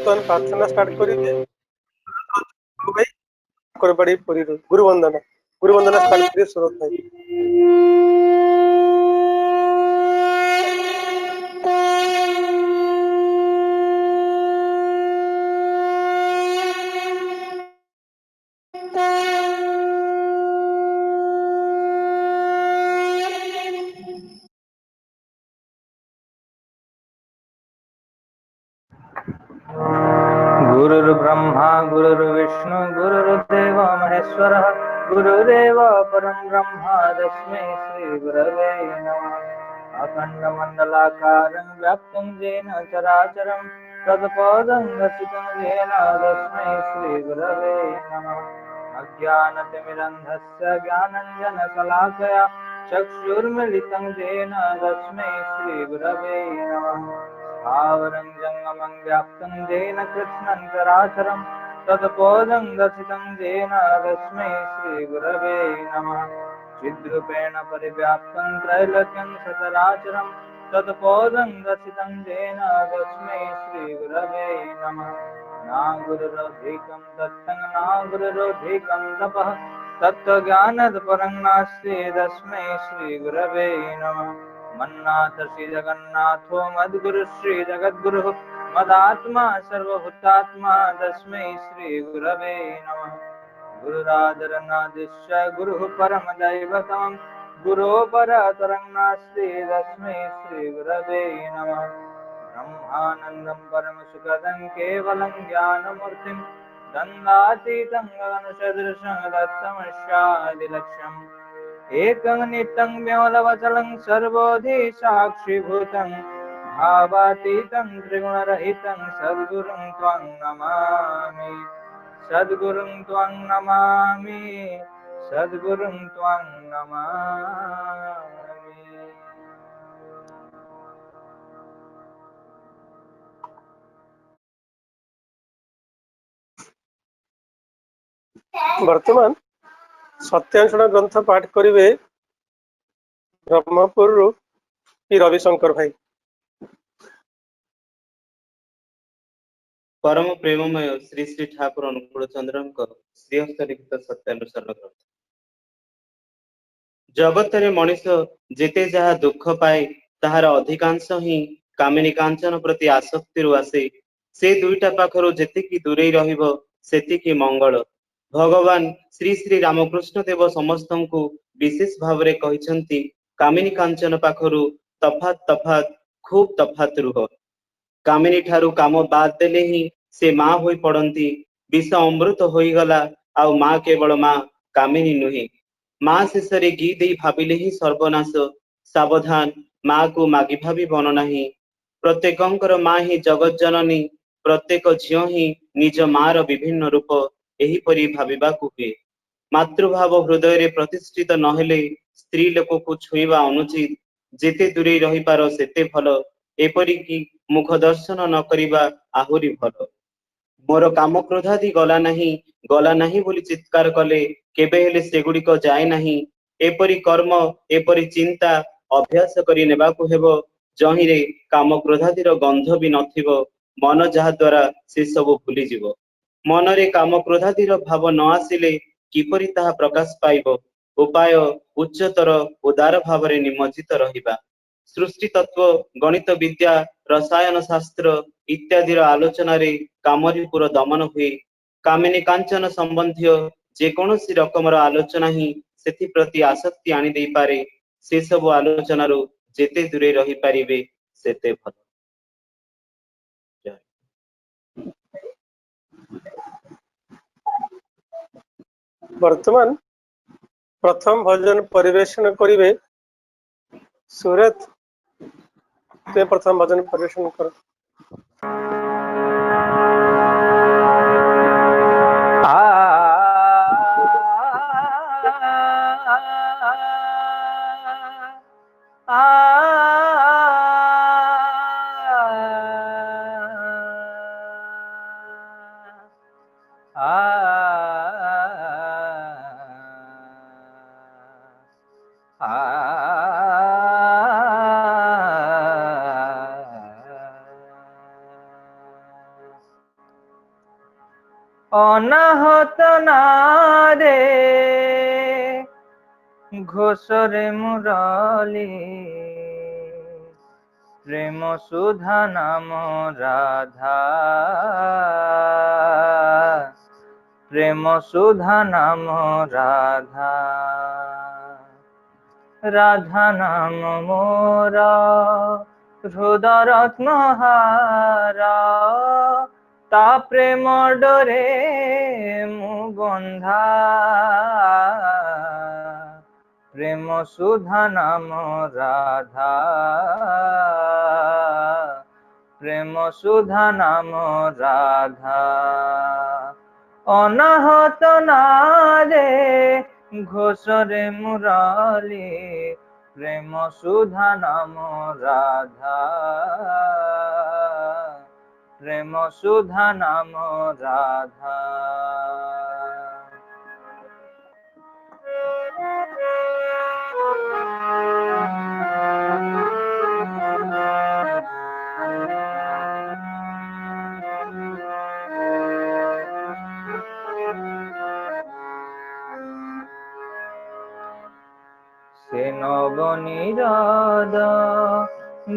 बर्तमान प्रार्थना स्टार्ट करिए भाई करबाड़ी पुरी गुरु वंदना स्टार्ट करिए सुरत भाई। गुरुर्ब्रह्मा गुरुर्विष्णु गुरुर्देव महेश्वरः गुरुरेव परं ब्रह्म तस्मै श्री गुरवे नमः। अखण्डमण्डलाकारं व्याप्तं येन चराचरं तत्पदं दर्शितं येन तस्मै श्री गुरवे नमः। अज्ञानतिमिरन्धस्य ज्ञानञ्जनशलाकया चक्षुर्मिलितं येन तस्मै श्री गुरवे नमः। स्थावरं जङ्गमं व्याप्तं येन कृष्णं चराचरं तत्पदं दर्शितं येन तस्मै श्रीगुरवे नमः। चिद्रूपेण परिव्याप्तं त्रैलोक्यं सचराचरं तत्पदं दर्शितं येन तस्मै श्रीगुरवे नमः। नागुरुरधिकं दत्तं नागुरुरधिकं तपः तत्त्वज्ञानदपरं नास्ति तस्मै श्रीगुरवे नमः। मन्नाथ श्री जगन्नाथो मद्गुरु श्री जगद्गुरुः मदात्मा सर्वभूतात्मा तस्मै श्री गुरवे नमः। गुरुराजरनादिश्च गुरुः परमदैवतं गुरो परतरं नास्ति तस्मै श्री गुरवे नमः। ब्रह्मानन्दं परमसुखदं केवलं ज्ञानमूर्तिं दण्डातीतं गगनसदृशं दत्तमस्यादिलक्ष्यम् एकं नित्यं विमलवचलं सर्वोधि साक्षिभूतं भावातीतं त्रिगुणरहितं सद्गुरुं त्वं नमामि सद्गुरुं त्वं नमामि सद्गुरुं त्वं नमामि। वर्तमान सत्यांशण ग्रंथ पाठ करिवे ब्रह्मपुर की रविशंकर भाई। परम प्रेममय श्री श्री ठाकुर अनुकूल चंद्र श्रीहस्त लिखित सत्यानुसरण ग्रंथ। जगत मनीष जेते जहा दुख पाए ताहार अधिकांश ही कामिनी कांचन प्रति आसक्ति आसे से दुईटा पाखर जेतिकी दूरे रहिबो सेतिकी मंगल। भगवान श्री श्री रामकृष्ण देव समस्त को विशेष भाव रे कहिसंती कामिनी कांचन पाखरु तफात तफात खूब तफात रुह। कामिनी ठारू काम बाद देले ही से माँ होई पड़ती विष अमृत होई गला आउ माँ केवल माँ कामिनी नुहे। माँ शेष गी दे भाविले ही सर्वनाश सावधान माँ को मागी भावी बन नाही। प्रत्येकंकर माँ ही जगत जननी प्रत्येक झील ही निज माँ विभिन्न रूप एहीपरि भाविबाकु हुए। मातृभाव हृदय रे प्रतिष्ठित नहेले स्त्री लोक को छुईवा अनुचित जेते दूरे रही पार सेते भल एपरिकी मुख दर्शन न करिबा आहुरी भल। मोर काम क्रोधादि गला नाही बोली चित्कार कले केबे हेले सेगुड़िक जाए नाही। एपरि कर्म एपरि चिंता अभ्यास करि नेबाकु हेबो जहिरे काम क्रोधादिर गंध भी नथिबो मन जहा द्वारा से सब भूली जीवो। मनरे काम क्रोधादिर भाव न आसिले किपरि ताहा प्रकाश पाइबो। उपाय उच्चतर उदार भाव रे निमज्जित रहिबा। सृष्टि तत्व गणित विद्या रसायन शास्त्र इत्यादि आलोचना रे कामरीपुर दमन हुए। कामिनी कांचन संबंधी जेकोसी रकम आलोचना ही सेथि प्रति आसक्ति आनी दे पारे। से सब आलोचना जेते दूरे रही पारिबे सेते भल। वर्तमान प्रथम भजन परिवेशन करिवे सूरत ते प्रथम भजन परिवेशन कर। অনাহত নারে ঘোষরে মুরলি প্রেম সুধা নাম রাধা প্রেম সুধা নাম রাধা রাধা নাম মোরা হৃদরত্ন হারা তা প্রেম ডরে মু বন্ধা প্রেম সুধা নাম রাধা প্রেম সুধা নাম রাধা অনাহত নারে ঘোষরে মুরলি প্রেম সুধা নাম রাধা প্রেম সুধা নাম রাধা সে নবনীরদ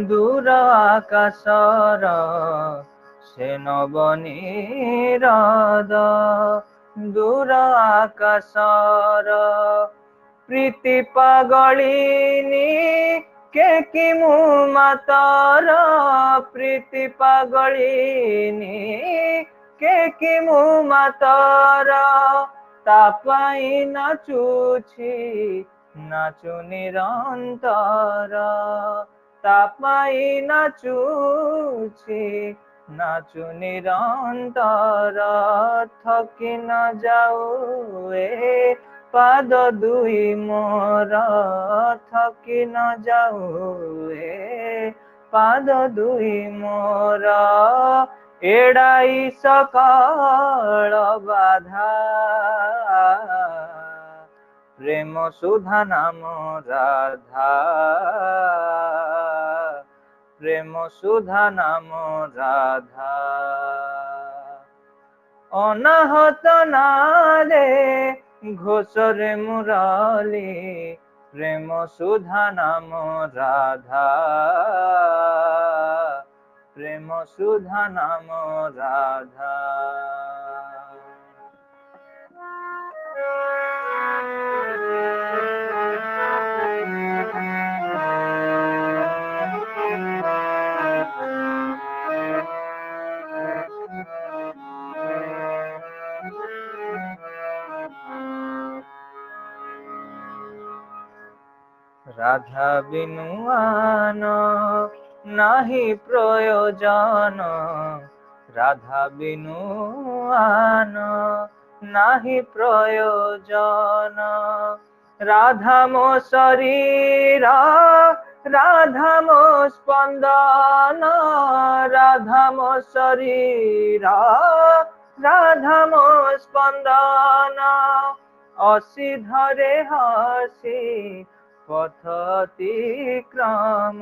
দূর আকাশর সে নবনীরদ দূর আকাশর প্রীতি পাগলিনী কে কি মু মাতর প্রীতি পাগলিনী কে কি মু মাতর তা পাই নাচুছি নাচু নিরন্তর তা পাই নাচুছি নাচু নিরন্তর থকি ন যাও এ পাদ দুই মোর থকি ন যাও এ পাদ দুই মোর এড়াই সকাল বাধা প্রেম সুধা নাম রাধা প্রেম সুধা নাম রাধা অনাহত নারে ঘোষরে মুরলি প্রেম সুধা নাম রাধা প্রেম সুধা নাম রাধা রাধা বিনুয়ান নাহি প্রয়োজন রাধা বিনুয়ান নাহি প্রয়োজন রাধা মো শরীর রাধা মো স্পন্দন রাধা মো শরীর রাধা মো স্পন্দন অসি ধরে হাসি পথ অতিক্রম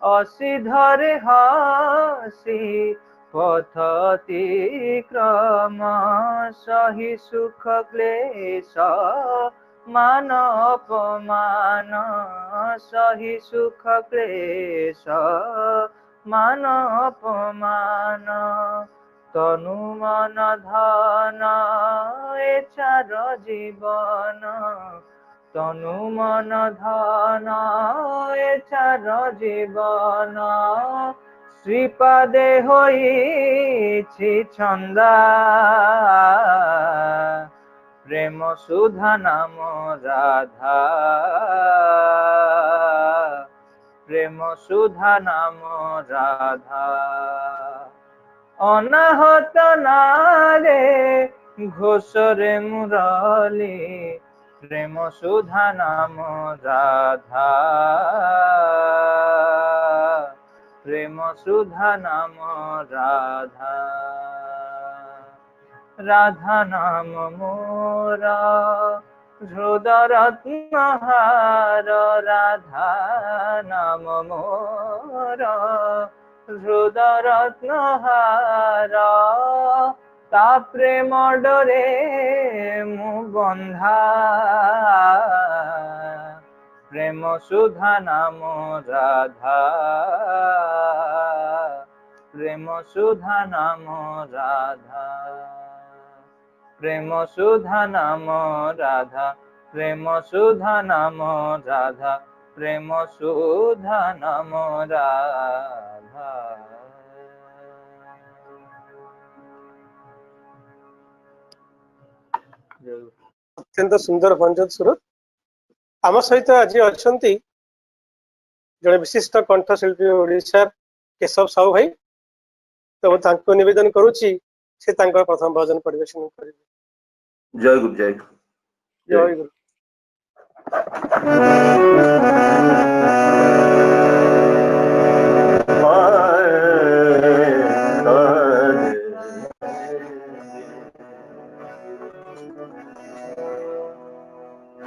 অসি ধরে হাসি পথ অতিক্রম সহি সুখ ক্লেশ মান অপমান সহি সুখ ক্লেশ মান অপমান তনু মন ধন এছার জীবন তনু মন ধন এছার জীবন শ্রীপাদে হইছি ছন্দা প্রেম সুধা নাম রাধা প্রেম সুধা নাম রাধা অনাহত নারে ঘোষরে মুরলি প্রেম সুধা নাম রাধা প্রেম সুধা নাম রাধা রাধা নাম মোরা হৃদরত্নহার রাধা নাম মোরা হৃদরত্নহার তা প্রেম ডরে মু বন্ধা, প্রেম সুধা নাম রাধা, প্রেম সুধা নাম রাধা, প্রেম সুধা নাম রাধা, প্রেম সুধা নাম রাধা, প্রেম সুধা নাম রাধা। ଅତ୍ୟନ୍ତ ସୁନ୍ଦର ଭଞ୍ଜନ ସୁର। ଆମ ସହିତ ଆଜି ଅଛନ୍ତି ଜଣେ ବିଶିଷ୍ଟ କଣ୍ଠଶିଳ୍ପୀ ଓଡ଼ିଶାର କେଶବ ସାହୁ ଭାଇ। ତ ମୁଁ ତାଙ୍କୁ ନିବେଦନ କରୁଛି ସେ ତାଙ୍କର ପ୍ରଥମ ଭଜନ ପରିବେଷଣ କରିବେ। ଜୟ ଗୁରୁ ଜୟ ଗୁରୁ ଜୟ ଗୁରୁ।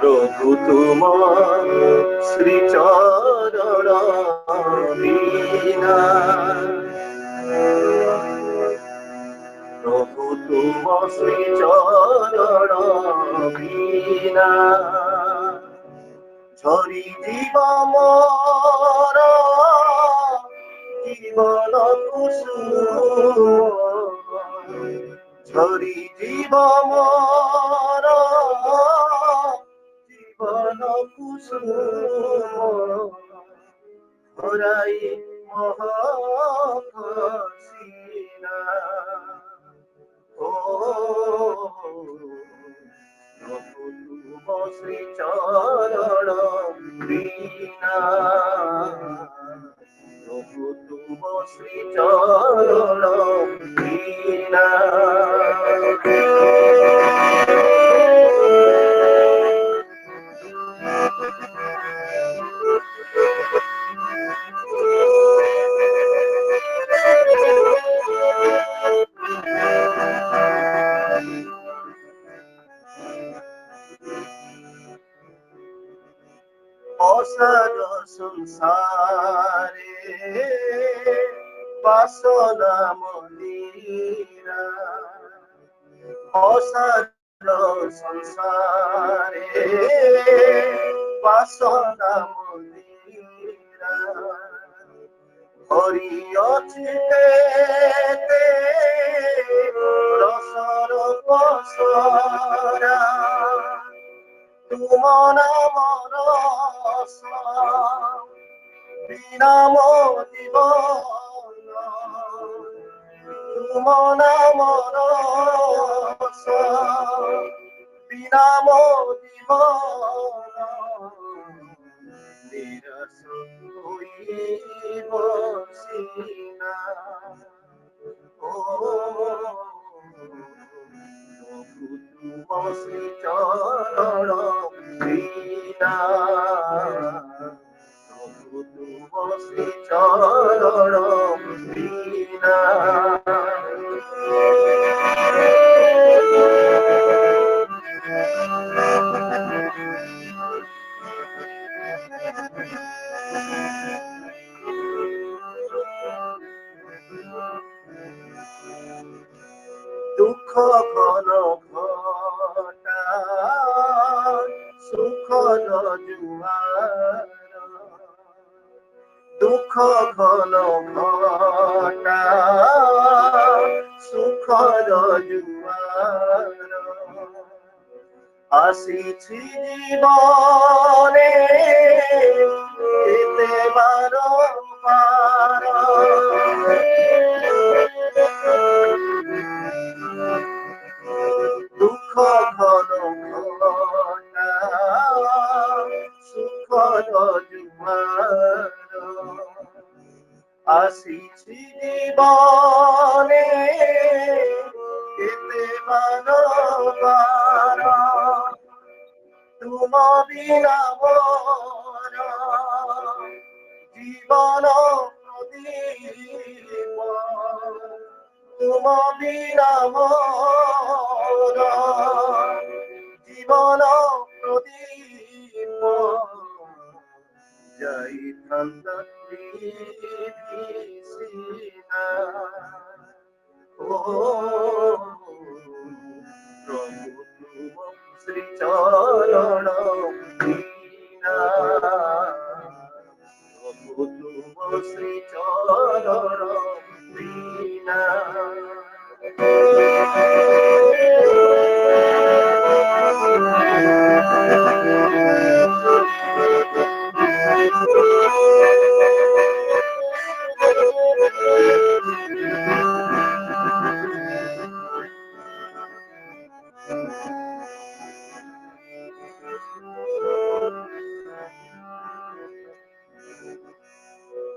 প্রভু তোমার শ্রী চরণ বিনা, প্রভু তুম শ্রী চরণ বিনা, ঝরি জীব মর জীবন কুসুম, ঝরি জীব মর জীবন কুসুম, ধরাই মহসিনা। ও প্রভু তুম শ্রী চরণ বিনা, প্রভু তুম শ্রী চরণ বিনা। অসার সংসারে বাসনা মন্দিরা, অসার সংসারে বাসনা মন্দিরা, হরি অচিতে রসর পসরা, তুম নাম রস বিনাম জীবন, তুম নাম রস বিনাম জীবন, নিরস হইব সিনা। ও প্রভু তুম শ্রী চরণ বিনা, প্রভু তুম শ্রী চরণ বিনা। দুঃখ ঘন ঘটা সুখর জুয়ার, দুঃখ ঘন ঘটা সুখর জুয়ার, আসিছি জীবনে যেতে বারম্বার, দুঃখ ঘন ঘটা সুখর জুয়ার, আসিছি জীবনে যেতে বারম্বার, তুম বিনা মোর জীবন প্রদীপ, তুম বিনা মোর জীবন প্রদীপ, যাইতান্ত সিনা। ও চরণ বিনা প্রভু তুম শ্রী চরণ বিনা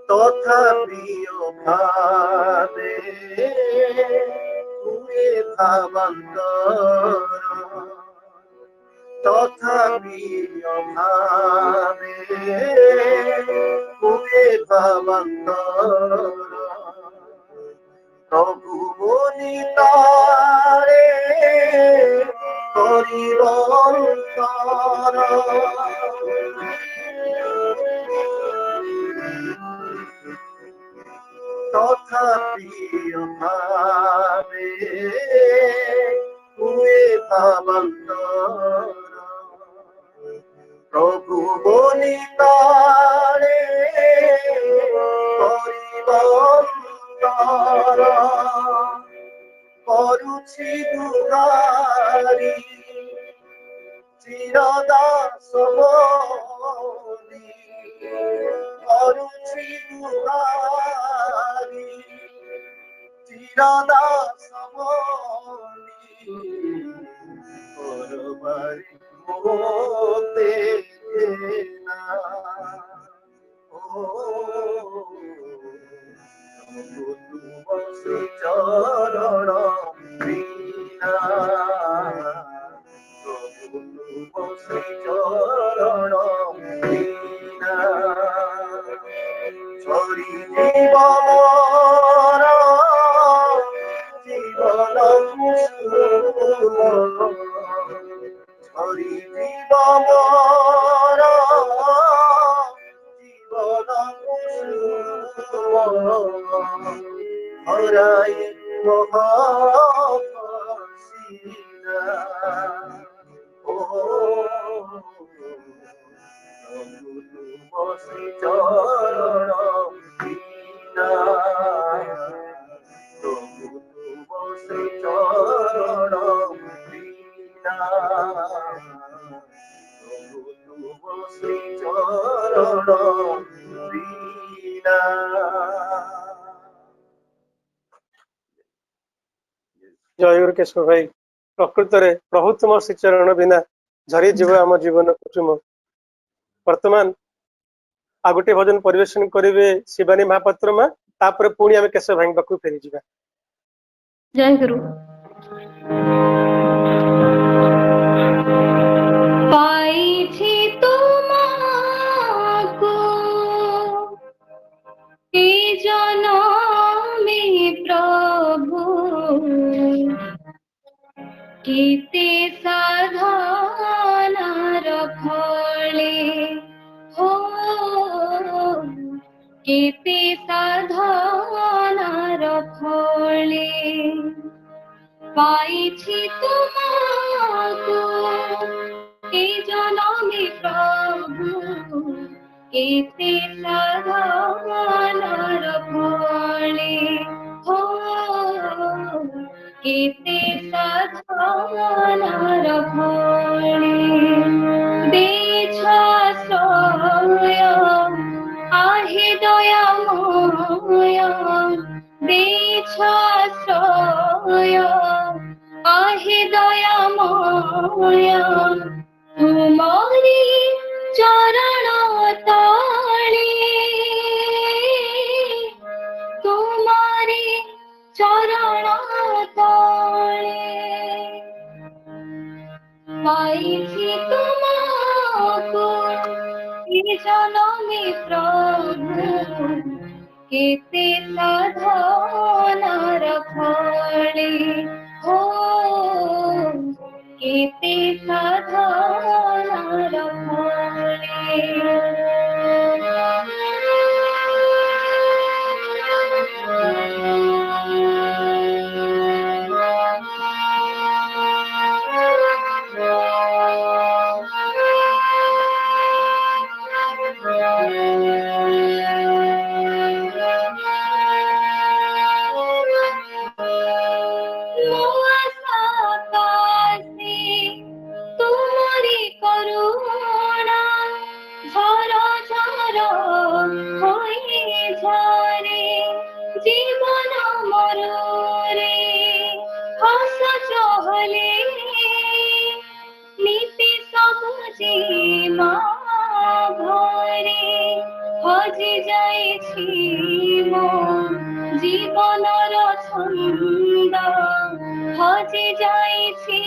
তথাপিও ভাবে পুরে ভাবান্তর তথাপিও ভাবে পুরে ভাবান্তর প্রভু বলি তারে করিবন্তর তথাপিও ভাবে হুয়ে ভাবান্তর প্রভু বলি তারে করিবন্তর করুছি দুহারি চিরদাস বলি করুছি দুহারি চিরদাস বলি করবারি মোতে না ও তুম শ্রী চরণ বিনা প্রভু তুম শ্রী চরণ বিনা ছড়ি জীবন জীবন ছড়ি জীবন জীবন হরাই মহাসিনা ও প্রভু তুম শ্রী চরণ বিনা প্রভু তুম শ্রী চরণ বিনা প্রভু তুম শ্রী চরণ বিনা ଜୟ ଗୁରୁ କେଶବ ଭାଇ ପ୍ରକୃତରେ ପ୍ରଭୁ ତୁମ ଶ୍ରୀଚରଣ ବିନା ଝରି ଯିବ ଆମ ଜୀବନ କୁସୁମ। ବର୍ତ୍ତମାନ ଆଉ ଗୋଟେ ଭଜନ ପରିବେଷଣ କରିବେ ଶିବାନୀ ମହାପାତ୍ର ମା, ତାପରେ ପୁଣି ଆମେ କେଶବ ଭାଇଙ୍କ ପାଖକୁ ଫେରିଯିବା। ଜୟ ଗୁରୁ। ପାଇଛି ତୁମକୁ ଏ ଜନମେ ପ୍ରଭୁ କେତେ ସାଧନାର ଫଳେ ହୋ କେତେ ସାଧନାର ଫଳେ পাইছি তোমাকু এ জনমে প্রভু কেতে সাধনার ফলে হো কেতে সাধনার ফলে দেছ আশ্রয় আহে দয়াময় দেছ আশ্রয় আহে দয়াময় তুমরি চরণ তলে তুমরি চরণ তলে পাইছি তোমাকু এ জনমে প্রভু কেতে সাধনার ফলে হো কেতে সাধনার ফলে জীবনর ছন্দ হজি যাইছি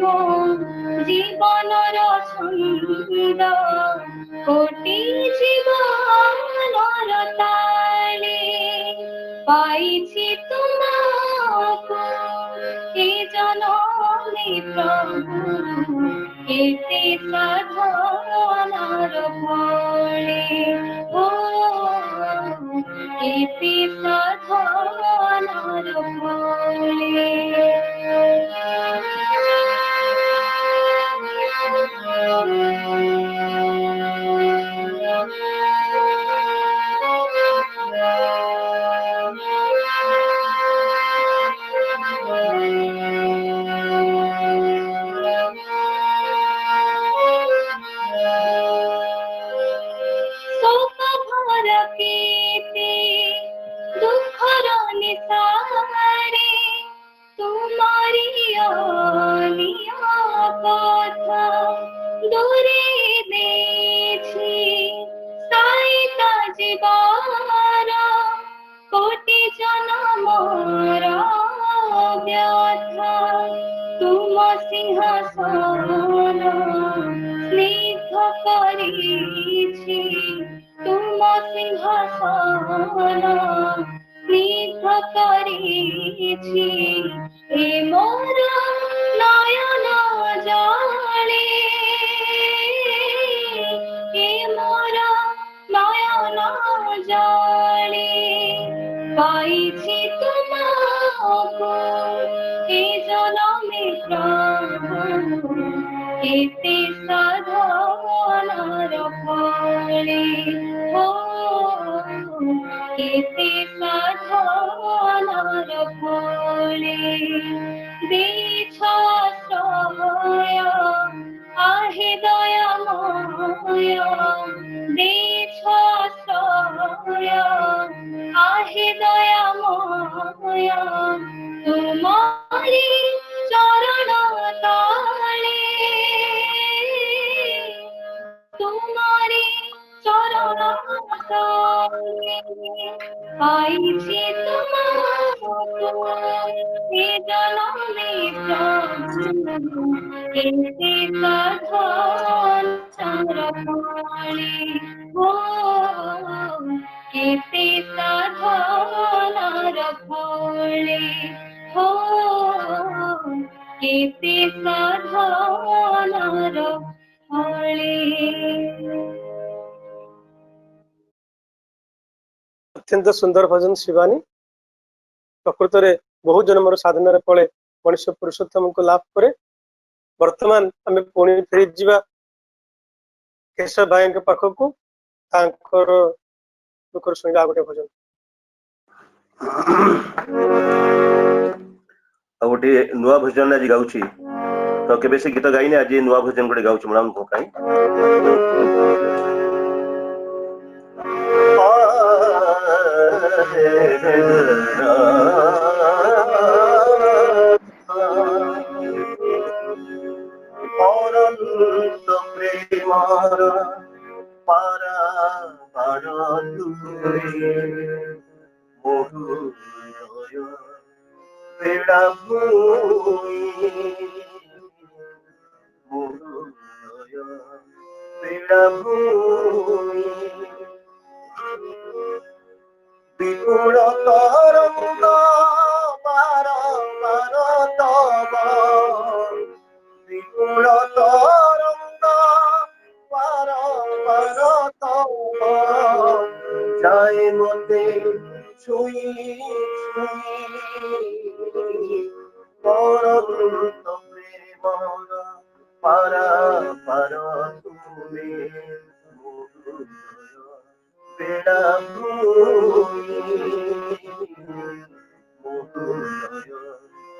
মো জীবনর ছন্দ কোটি জীবনর তালে পাইছি তোমাকে এ জনমে প্রভু কেতে সাধনার ফলে ও কেতে সাধনার ফলে শোক ভরা পেটে দুঃখর নিসারে তোমারি অনিয়া কথা দূরে দেখছি সাইতা জীবন কোটি জনমর ব্যথা তুম সিংহাসন স্নিগ্ধ করিছি তুম সিংহাসন স্নিগ্ধ করিছি এ মোর নয়ন জলে এ মোর নয়ন জলে পাইছি তোমাকে এ জনমে প্রভু কেতে সাধনার ফলে ও কেতে সাধনার ফলে দিছ আশ্রয় আহে দয়াময় দিছ আশ্রয় আহে দয়াময় তোমারি চরণ তলে তোমারি চরণ তলে পাইছি তোমাকে জনমে প্রভু কেতে সাধনার ফলে ও কেতে সাধনার ফলে ও কেতে সাধনার ফলে अत्यंत सुंदर भजन शिवानी प्रकृत रे बहु जन्मर साधनार फले मनुष्य पुरुषोत्तम को लाभ करे वर्तमान आम पुणी फेरी जीवा केशव भाई के पाखक तांकर दुखर सुनिला गोटे भजन गोटे नुआ भजन आज गाउची तो केबे से गीत गाइने आज नुआ भजन गोटे गाउची मनाम भकाई অনন্ত প্রেমার পারা পারা তুরে মধুরয় বেড়াভূমি মধুরয় বেড়াভূমি বিপুল তরঙ্গ পার পার তব বিপুল তরঙ্গ পার পার তব যায় মতে ছুঁই ছুঁই অনন্ত প্রেমর পারা পার তুমি বেড়াভূমি মধুরয়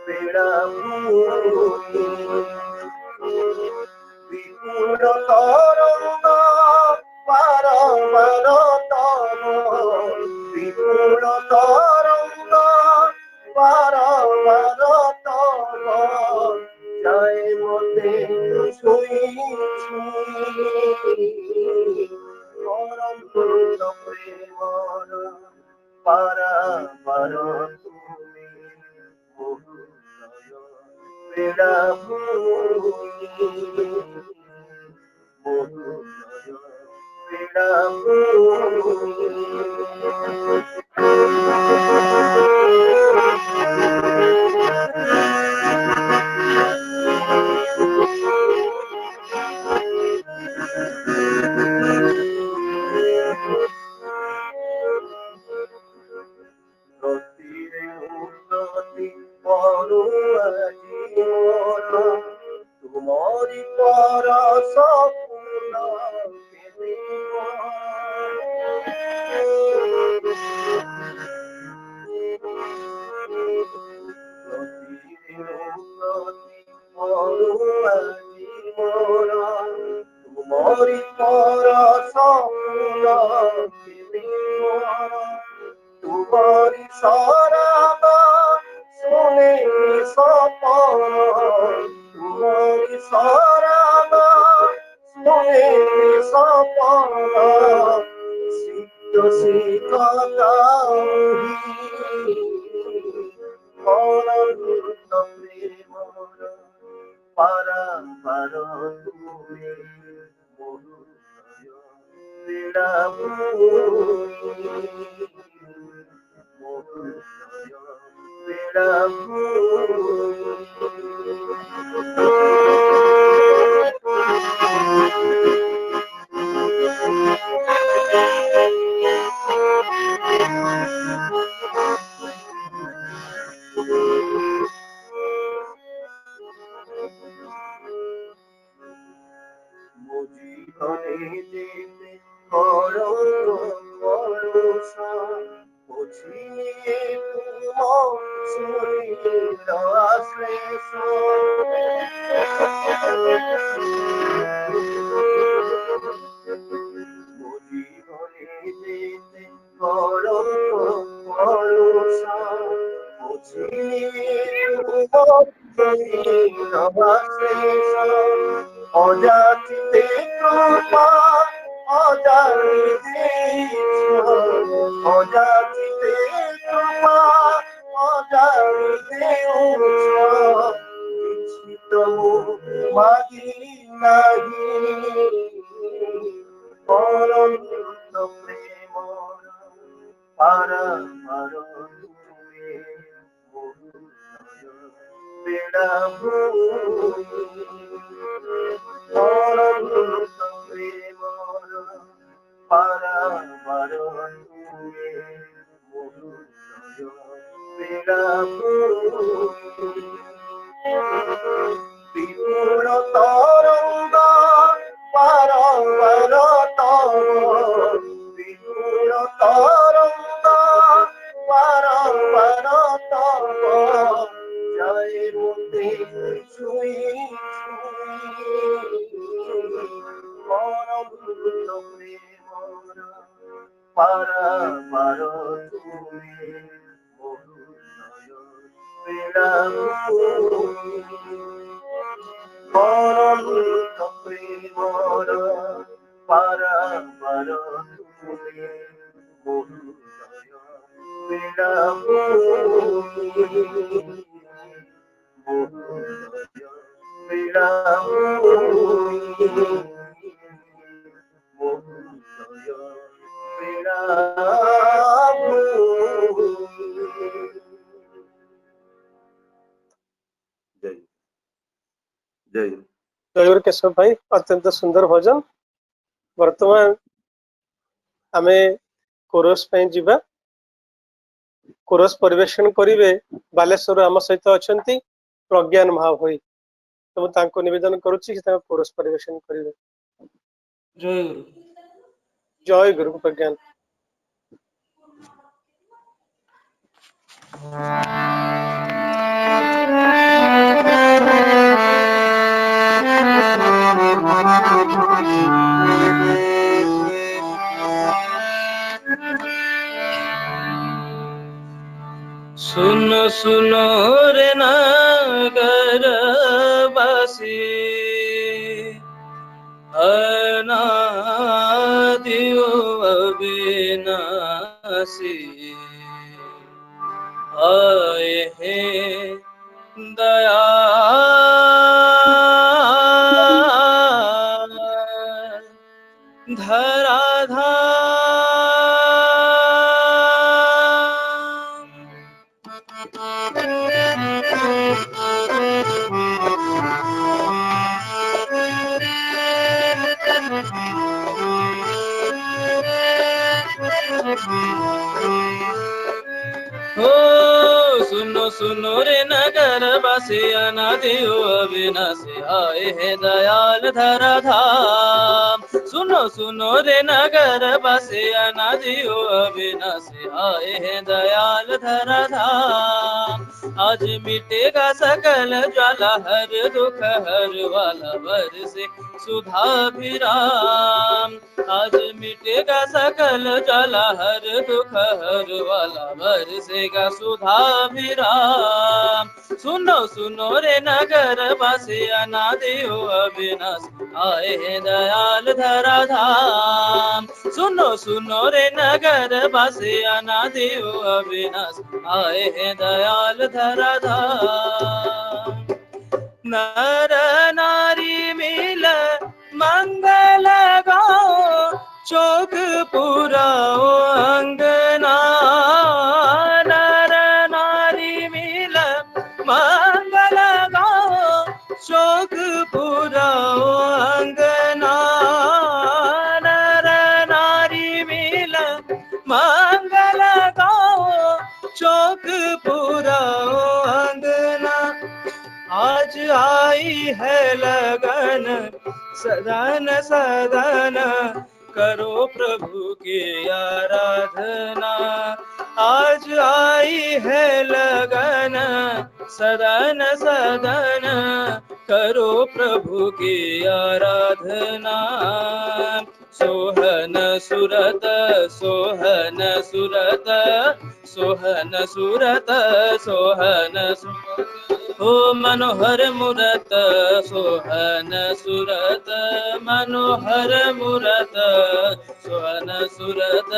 বেড়াভূমি বিপুল তরঙ্গ পার পার তব বিপুল তরঙ্গ পার পার তব যায় মতে ছুঁই ছুঁই অনন্ত প্রেমর পারাবার তুমি মহোদয় বেড়াভূমি মহোদয় নদীরে উন্নতি করো আজি মোর তোমারি পরশ ফুল পেলে নদীরে উন্নতি করো আজি মোর তোমারি পরশ ফুল পেলে तुम्हारी सारागा सुने सपन तुम्हारी सारागा सुने सपन सिद्ध सिद्धता अनंत प्रेम पारा पार तुम्हें मधुरय অজাতিতে কৃপা অজাতিতে অজাতিতে কৃপা অজাতিতে নিশ্চিত মাগি নাহি অনন্ত প্রেম পারা পার তুমি অনন্ত প্রেম পারা পার তুমি বিপুল তরঙ্গ পারম্বর তব বিপুল তরঙ্গ পারম্বর তব জয় মুক্তি ছুই অনন্ত প্রেম পারা পার তুমি অনন্ত প্রেম পারা পার তুমি जय जयगुरु केशव भाई अत्यंत सुंदर भजन। वर्तमान आमे कोरस पे जीवा कोरस परिवेशन करिवे बालेश्वर आम सहित अछंती प्रज्ञान महाभोई तो तांको निवेदन करूची कि तांको कोरस परिवेशन करिवे। जय गुरु। जय गुरु प्रज्ञान। सुनो सुनो रे नगर वासी अनादि अविनाशी आए हे दया हो सुनो सुनो रे नगर बसे अनादि हो अविनाशी आए हे दयाल धराधाम। सुनो सुनो रे नगर बसे अनादि हो अविनाशी आए हे दयाल धराधाम। आज मिटेगा सकल ज्वाला हर दुख हर वाला बरसे सुधाभिराम। आज मिटेगा सकल ज्वाला हर दुख हर वाला बरसेगा सुधाभिराम। सुनो सुनो रे नगर वासी अनादि हो अविनाशी आए हैं दयाल धराधाम। सुनो सुनो रे नगर वासी अनादि हो अविनाशी आए हैं दयाल धराधाम। नर नारी मिल मंगल गाओ चौक पुराओ अंगना। नर नारी मिल मंगल गाओ चौक पुराओ अंगना। नर नारी मिल मंगल गाओ चौक पुराओ अंगना। आज आई है लगन सदन सदन करो प्रभु की आराधना। आज आई है लगन सदन सदन करो प्रभु की आराधना। सोहन सुरत सोहन सुरत सोहन सुरत सोहन सुरत हो मनोहर मूरत सोहन सुरत मनोहर मूरत सोहन सुरत।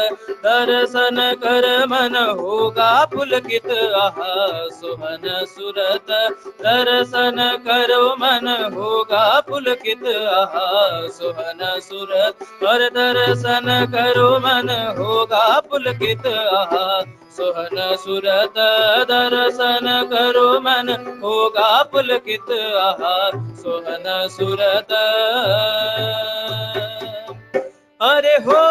दर्शन कर मन होगा पुलकित आहा सोहन सुरत। दर्शन करो मन होगा पुलकित आहा सोहन सुरत। और दर्शन करो मन होगा पुलकित आहा सोहन सुरत। दर्शन करो मन होगा पुलकित आहा सोहन सुरत। अरे हो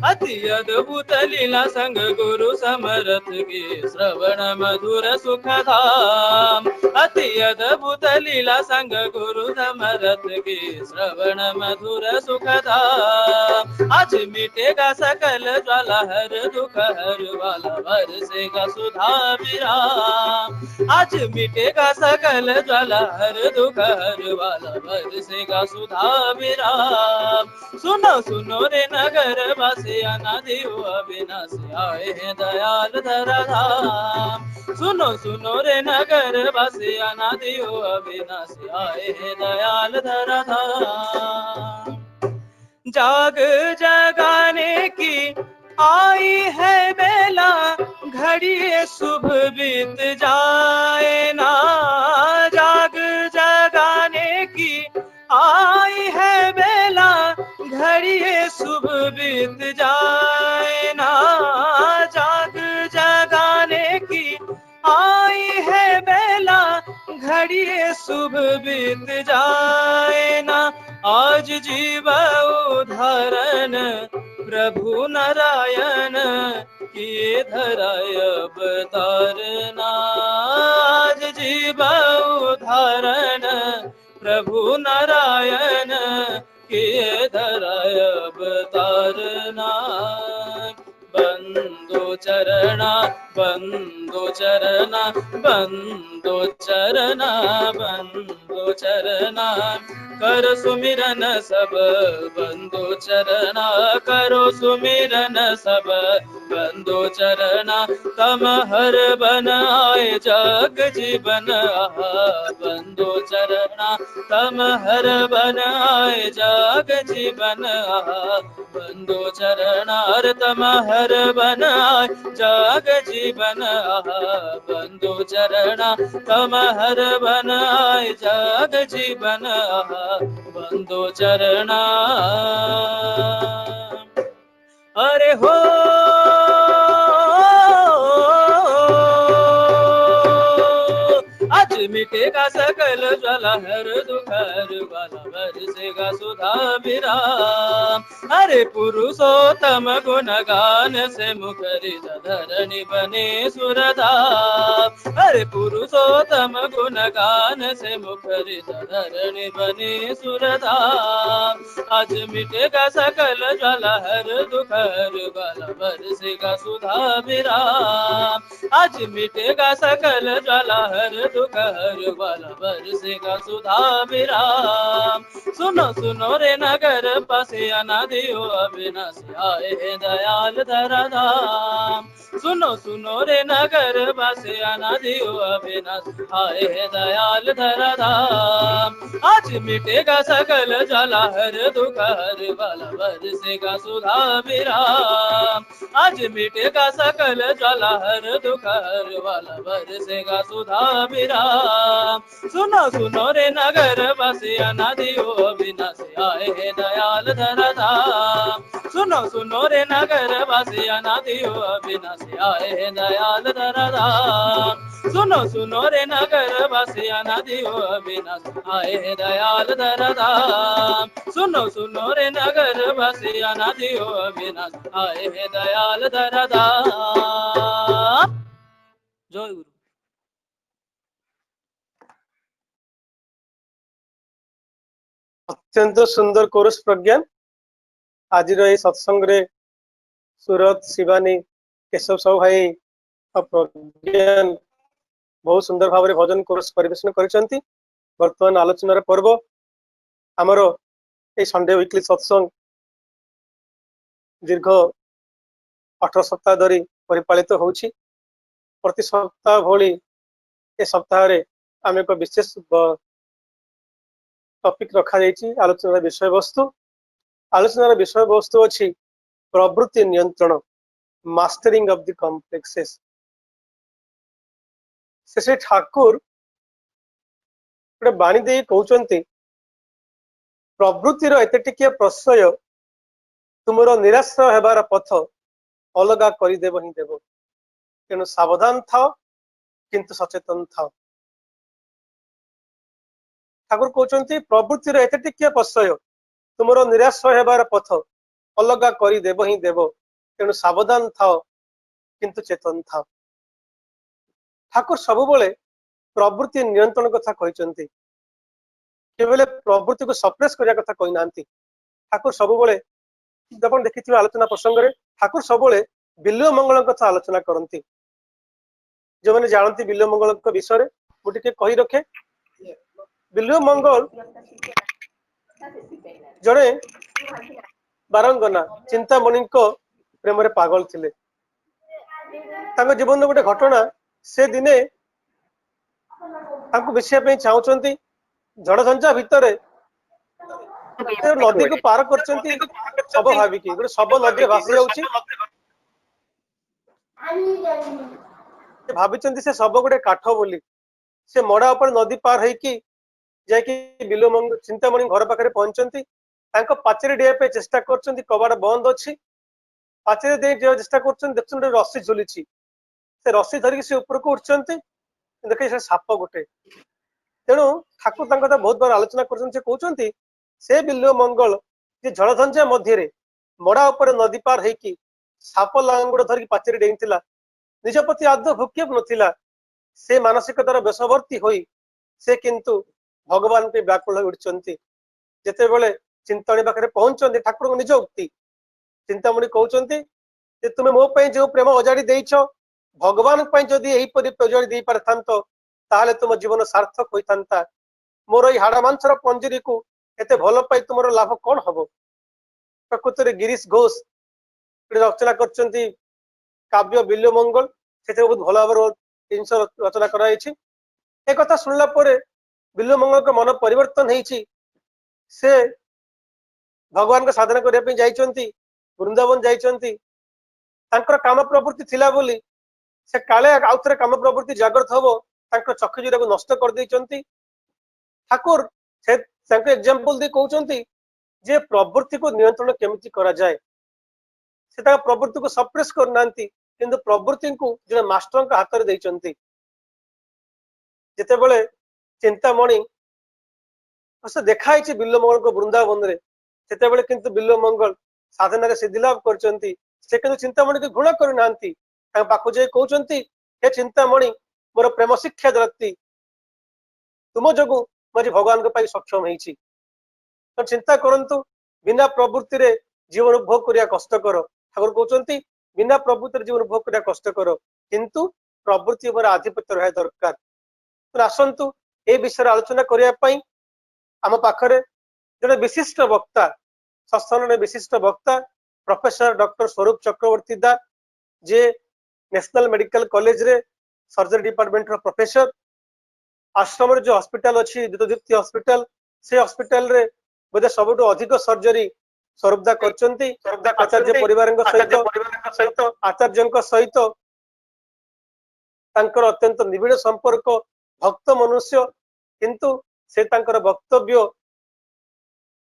अति अद्भुत लीला संग गुरु समरथ की श्रवण मधुर सुख धाम। अति अद्भुत लीला संग गुरु समरथ की श्रवण मधुर सुख धाम। आज मिटेगा सकल ज्वाला हर दुख हर वाला बरसेगा सुधाभिराम। आज मिटेगा सकल ज्वाला हर दुख हर वाला बरसेगा सुधाभिराम। सुनो सुनो रे नगर वासी अनादि हो अविनाशी आए हैं दयाल धराधाम। सुनो सुनो रे नगर वासी अनादि हो अविनाशी आए हैं दयाल धराधाम। जाग जगाने की आई है बेला घड़ी शुभ बीत जाए ना। जाग जगाने की आई है बेला घड़ी शुभ बीत जाए ना। जाग जगाने की आई है बेला घड़ी शुभ बीत जाए ना। आज जीव उदाहरण प्रभु नारायण किए धराय अवतारना। आज जीव उदाहरण प्रभु नारायण किए धराय अवतारना। बंदो चरणा बंदो चरना बंदो चरना बंदो चरना कर सुमिरन सब बंदो चरना करो सुमिरन सब बंदो चरना तम हर बन आए जग जीवन आहा बंदो चरना तम हर बन आए जग जीवन आहा बंदो चरना तम हर बन आए जग जीवन आहा बंदो चरना तम हर बन आए जग जीवन आहा बंदो चरना अरे हो आज मिटेगा सकल ज्वाला हर दुखर वाला बरसेगा सुधा विराम अरे पुरुषोत्तम गुण गान से मुखरी धरणी बने सुरधाम अरे पुरुषोत्तम गुण गान से मुखरी धरणी बने सुरधाम आज मिटेगा सकल ज्वाला हर दुखर वाला बरसेगा सुधा विराम आज मिटेगा सकल ज्वाला हर दुख हर वाला बरसेगा सुधा विराम सुनो सुनो रे नगर पासे अनादियो अविनाशी आए हैं दयाल धरा धाम सुनो सुनो रे नगर पासे अनादियो अविनाशी आए हैं दयाल धरा धाम आज मिटेगा सकल ज्वाला हर दुख हर वाला बरसेगा सुधा विराम आज मिटेगा सकल ज्वाला हर दुख हर वाला बरसेगा सुधा विराम सुनो सुनो रे नगर बसे अनादियो अविनाशी आए हैं दयाल धरा धाम सुनो सुनो रे नगर बसे अनादियो अविनाशी आए हैं दयाल धरा धाम सुनो सुनो रे नगर बसे अनादियो अविनाशी आए हैं दयाल धरा धाम सुनो सुनो रे नगर बसे अनादियो अविनाशी आए हैं दयाल धरा धाम जय गुरु अत्यंत सुंदर कोरस प्रज्ञान आज सत्संग रे सूरत शिवानी केशव साहू भाई प्रज्ञान बहुत सुंदर भाव में भजन कोरस परिवेशन करिसेंती वर्तमान आलोचनार पर्व आमर ए संडे वीकली सत्संग दीर्घ 18 सप्ताह धरी परिपालित होउछि प्रति सप्ताह भली ए सप्ताह रे आम एक विशेष टॉपिक रखा जाइछि आलोचनार विषय वस्तु अछि प्रवृत्ति नियंत्रण मास्टरिंग ऑफ द कॉम्प्लेक्सेस से ठाकुर गोटे बाणी दे कहउचंती प्रवृत्तिर एते टिके प्रश्रय तुमरो निराश हेबार पथ अलगा करि देब ही देब तेणु सावधान था किंतु सचेतन था ठाकुर कहउचंती प्रवृत्तिर एते टिके प्रश्रय तुमरो निराश हेबार पथ अलगा करि देब ही देब तेणु सावधान था किंतु चेतन था ठाकुर सबुबले प्रवृत्ति नियंत्रण कथा कहते केवल प्रवृत्ति को सप्रेस करिया कथा कहि नांती ठाकुर सबुबले आपण देखिथिबा आलोचना प्रसंग रे ठाकुर सबुबले बिल्व मंगल कथा आलोचना करती जो मैंने जानती बिल्व मंगल के विषय रे मुझे कही रखे बिल्व मंगल जड़े बारंगना चिंतामणि प्रेम पागल थिले जीवन गोटे घटना से दिने चाहते झड़ झंझा भितर नदी को पार कर शब भाविकी गोटे शब नदी भासी जाऊँगी भाभी से शब गोटे काठ बोली से मड़ा उपर नदी पार होकी बिलो चिंतामणि घर पाखे पहुंचती पाचेरी डेप चेष्टा कर कबाड़ बंद अच्छी पाचेरी दे चेष्टा कर रस्सी झुली से रस्सी धरिकी से ऊपर को उठते देखे से साप गोटे तेणु ठाकुर बहुत बार आलोचना कर से बिल्व मंगल जे झड़झंझा मध्य मड़ा उपर नदी पार होकी साप लांगुड़ धरिकी पाचेरी डेईला निज प्रति आदौ भूक्षेप नथिला से मानसिकतार बेसवर्ती होई से किंतु भगवान के व्याकुल उठती जिते बड़े चिंतामणि पाखे पहुंचते ठाकुर को निज उक्ति चिंतामणि कहते तुम्हें मो जो प्रेम अजाड़ी देइछ भगवान जदि यहीपरि प्रयोजन दे पारथांत ताहले तुम जीवन सार्थक होइथांता। मोर ई हाड़ मांसर पंजरी को एते भल पाई तुमर लाभ कौन हबो। प्रकृत में गिरीश घोष रचना करचंती काव्य बिल्व मंगल से बहुत भल भाव जिन रचना कराई। एक कथा सुनला परे बिल्व मंगल को मन परिवर्तन होईची। से भगवान को साधना करने पे जाइचंती, वृंदावन जाइचंती। तांकर काम प्रवृत्ति थिला बोली से काले आउथरे काम प्रवृत्ति जागृत हबो तांकर चक्षु जीरा को नष्ट कर देइचंती। ठाकुर से तांकर एग्जांपल दे कहउचंती जे प्रवृत्ति को नियंत्रण केमिति करा जाए। से ता प्रवृत्ति को सप्रेस करनांती किंतु प्रवृत्ति को जे मास्टर का हाथ रे देइचंती। जेतेबेले चिंतामणि से देखाई बिल्व मंगल को वृंदावन रे सेतेबेले किंतु बिल्व मंगल साधना रे सिद्धि लाभ करचंती। से किंतु चिंतामणि को घृणा करनांती। तां पाखु जे कहउचंती हे चिंतामणि मोर प्रेम शिक्षा दत्ती तुम जगु मरी भगवान को पाई सक्षम होईची। तो चिंता करंतु बिना प्रवृत्ति रे जीवन उपभोग करिया कष्ट करो। ठाकुर कहउचंती बिना प्रवृत्ति रे जीवन उपभोग करिया कष्ट करो किंतु प्रवृत्ति उपर आधिपत्य रहा दरकार। तो आसंतु ए विषय आलोचना करिया पई आम पाखरे जड़े विशिष्ट वक्ता सत्संग विशिष्ट वक्ता प्रोफेसर डॉक्टर स्वरूप चक्रवर्ती दा जे नेशनल मेडिकल कॉलेज रे सर्जरी डिपार्टमेंट रो प्रोफेसर। आश्रम जो हॉस्पिटल अच्छी द्वितीय हॉस्पिटल से हॉस्पिटल रे बोधे सबुठु अधिक सर्जरी स्वरूपदा करचंती। आचार्य परिवार सहित आचार्य सहित तांकर अत्यंत निबिड़ संपर्क भक्त मनुष्य किंतु से तांकर वक्तव्य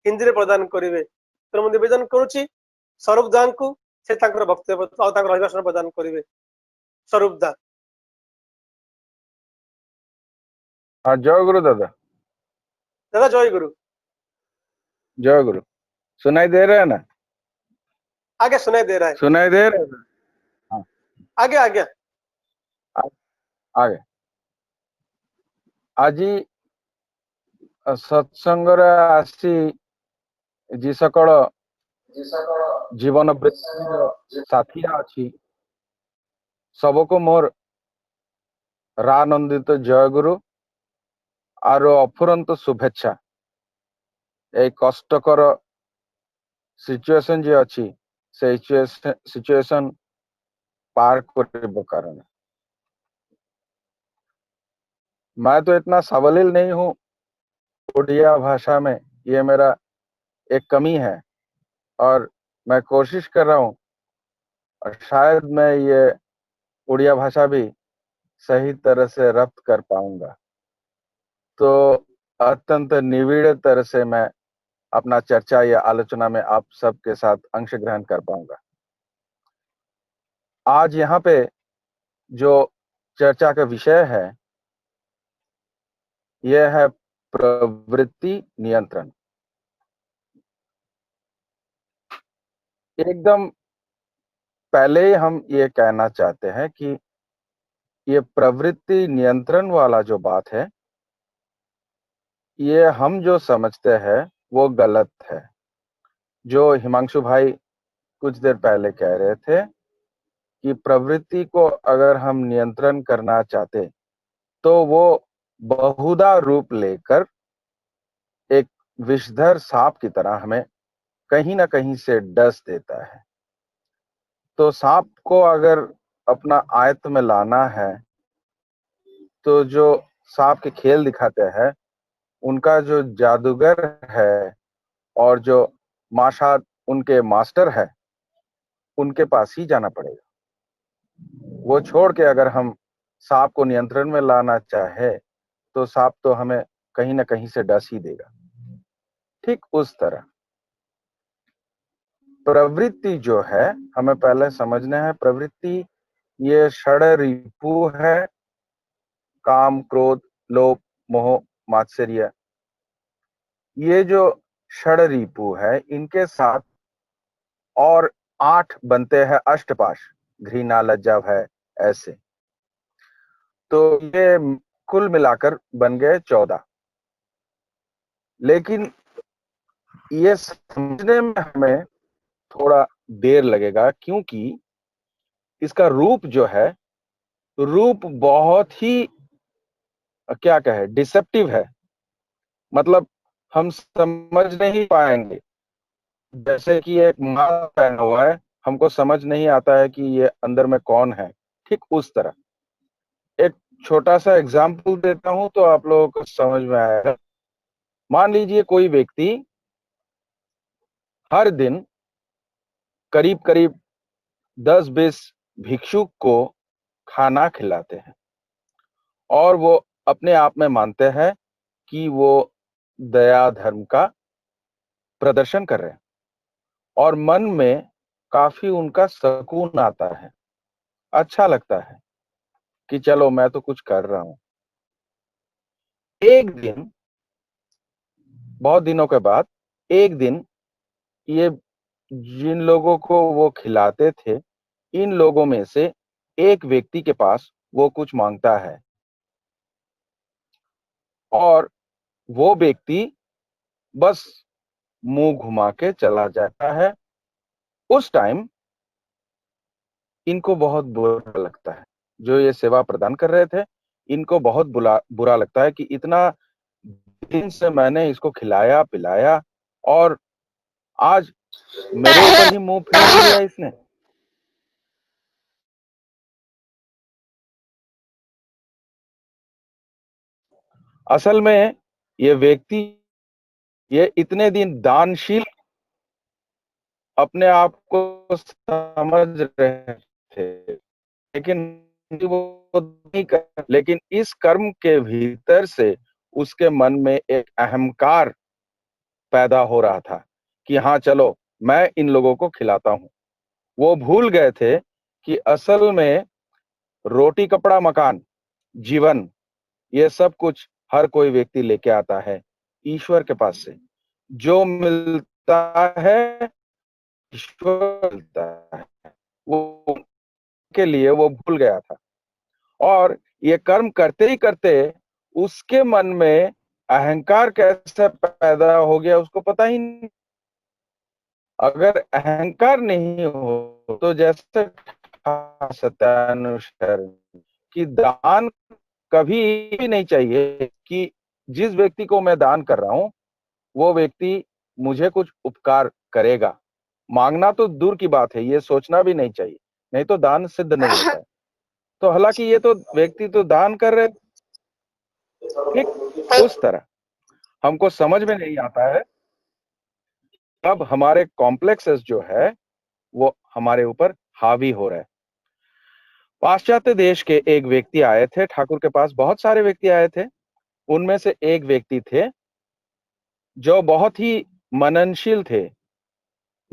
हिंदी रे प्रदान करिवे। तो मैं निवेदन करूची स्वरूप दा को से तांकर वक्तव्य और तांकर अभिभाषण प्रदान करिवे। स्वरूप दा। हाँ जय गुरु दादा। दादा जय गुरु। जय गुरु। सुनाई दे रहा है ना? आगे सुनाई दे रहा है। सुनाई दे रहा है? हाँ आगे आगे आगे आज सत्संग आसी जी सकल जीवन वृत्ति साथी अच्छी सबको मोर रानंदित जय गुरु और अफुरंत शुभेच्छा। एक कष्टकर सिचुएशन जे अच्छी से सिचुएशन पार करने कारण मैं तो इतना सावलील नहीं हूँ उड़िया भाषा में, ये मेरा एक कमी है और मैं कोशिश कर रहा हूँ और शायद मैं ये उड़िया भाषा भी सही तरह से रप्त कर पाऊंगा तो अत्यंत निविड़ तरह से मैं अपना चर्चा या आलोचना में आप सबके साथ अंश ग्रहण कर पाऊंगा। आज यहाँ पे जो चर्चा का विषय है यह है प्रवृत्ति नियंत्रण। एकदम पहले ही हम ये कहना चाहते हैं कि ये प्रवृत्ति नियंत्रण वाला जो बात है ये हम जो समझते हैं वो गलत है। जो हिमांशु भाई कुछ देर पहले कह रहे थे कि प्रवृत्ति को अगर हम नियंत्रण करना चाहते तो वो बहुधा रूप लेकर एक विषधर सांप की तरह हमें कहीं ना कहीं से डस देता है। तो सांप को अगर अपना आयत्त में लाना है तो जो सांप के खेल दिखाते हैं उनका जो जादूगर है और जो माशा उनके मास्टर है उनके पास ही जाना पड़ेगा। वो छोड़ के अगर हम सांप को नियंत्रण में लाना चाहे तो सांप तो हमें कहीं ना कहीं से डस ही देगा। ठीक उस तरह प्रवृत्ति जो है हमें पहले समझना है। प्रवृत्ति ये षड रिपु है, काम क्रोध लोभ मोह मात्सर्य। ये जो षड रिपु है इनके साथ और 8 बनते हैं अष्टपाश, घृणा लज्जा भय ऐसे। तो ये कुल मिलाकर बन गए 14। लेकिन ये समझने में हमें थोड़ा देर लगेगा क्योंकि इसका रूप जो है रूप बहुत ही क्या कहे डिसेप्टिव है, मतलब हम समझ नहीं पाएंगे। जैसे कि एक मास्क पहना हुआ है, हमको समझ नहीं आता है कि ये अंदर में कौन है, ठीक उस तरह। एक छोटा सा एग्जाम्पल देता हूं तो आप लोगों को समझ में आएगा। मान लीजिए कोई व्यक्ति हर दिन करीब करीब 10-20 भिक्षुक को खाना खिलाते हैं और वो अपने आप में मानते हैं कि वो दया धर्म का प्रदर्शन कर रहे हैं और मन में काफी उनका सुकून आता है, अच्छा लगता है कि चलो मैं तो कुछ कर रहा हूं। एक दिन, बहुत दिनों के बाद, एक दिन ये जिन लोगों को वो खिलाते थे, इन लोगों में से एक व्यक्ति के पास वो कुछ मांगता है और वो व्यक्ति बस मुंह घुमा के चला जाता है। उस टाइम इनको बहुत बुरा लगता है, जो ये सेवा प्रदान कर रहे थे, इनको बहुत बुरा लगता है कि इतना दिन से मैंने इसको खिलाया पिलाया और आज मेरे ऊपर ही मुंह फेर लिया इसने। असल में ये व्यक्ति, ये इतने दिन दानशील अपने आप को समझ रहे थे, लेकिन वो नहीं कर, लेकिन इस कर्म के भीतर से उसके मन में एक अहंकार पैदा हो रहा था कि हाँ चलो मैं इन लोगों को खिलाता हूं। वो भूल गए थे कि असल में रोटी कपड़ा मकान जीवन ये सब कुछ हर कोई व्यक्ति लेके आता है ईश्वर के पास से। जो मिलता है ईश्वर मिलता है, वो के लिए वो भूल गया था और ये कर्म करते ही करते उसके मन में अहंकार कैसे पैदा हो गया उसको पता ही नहीं। अगर अहंकार नहीं हो तो जैसे सत्यानुसार कि दान कभी भी नहीं चाहिए कि जिस व्यक्ति को मैं दान कर रहा हूं वो व्यक्ति मुझे कुछ उपकार करेगा। मांगना तो दूर की बात है, ये सोचना भी नहीं चाहिए, नहीं तो दान सिद्ध नहीं होता है। तो हालांकि ये तो व्यक्ति तो दान कर रहे, ठीक उस तरह हमको समझ में नहीं आता है। अब हमारे कॉम्प्लेक्सेस जो है वो हमारे ऊपर हावी हो रहे हैं। पाश्चात्य देश के एक व्यक्ति आए थे ठाकुर के पास, बहुत सारे व्यक्ति आए थे, उनमें से एक व्यक्ति थे जो बहुत ही मननशील थे,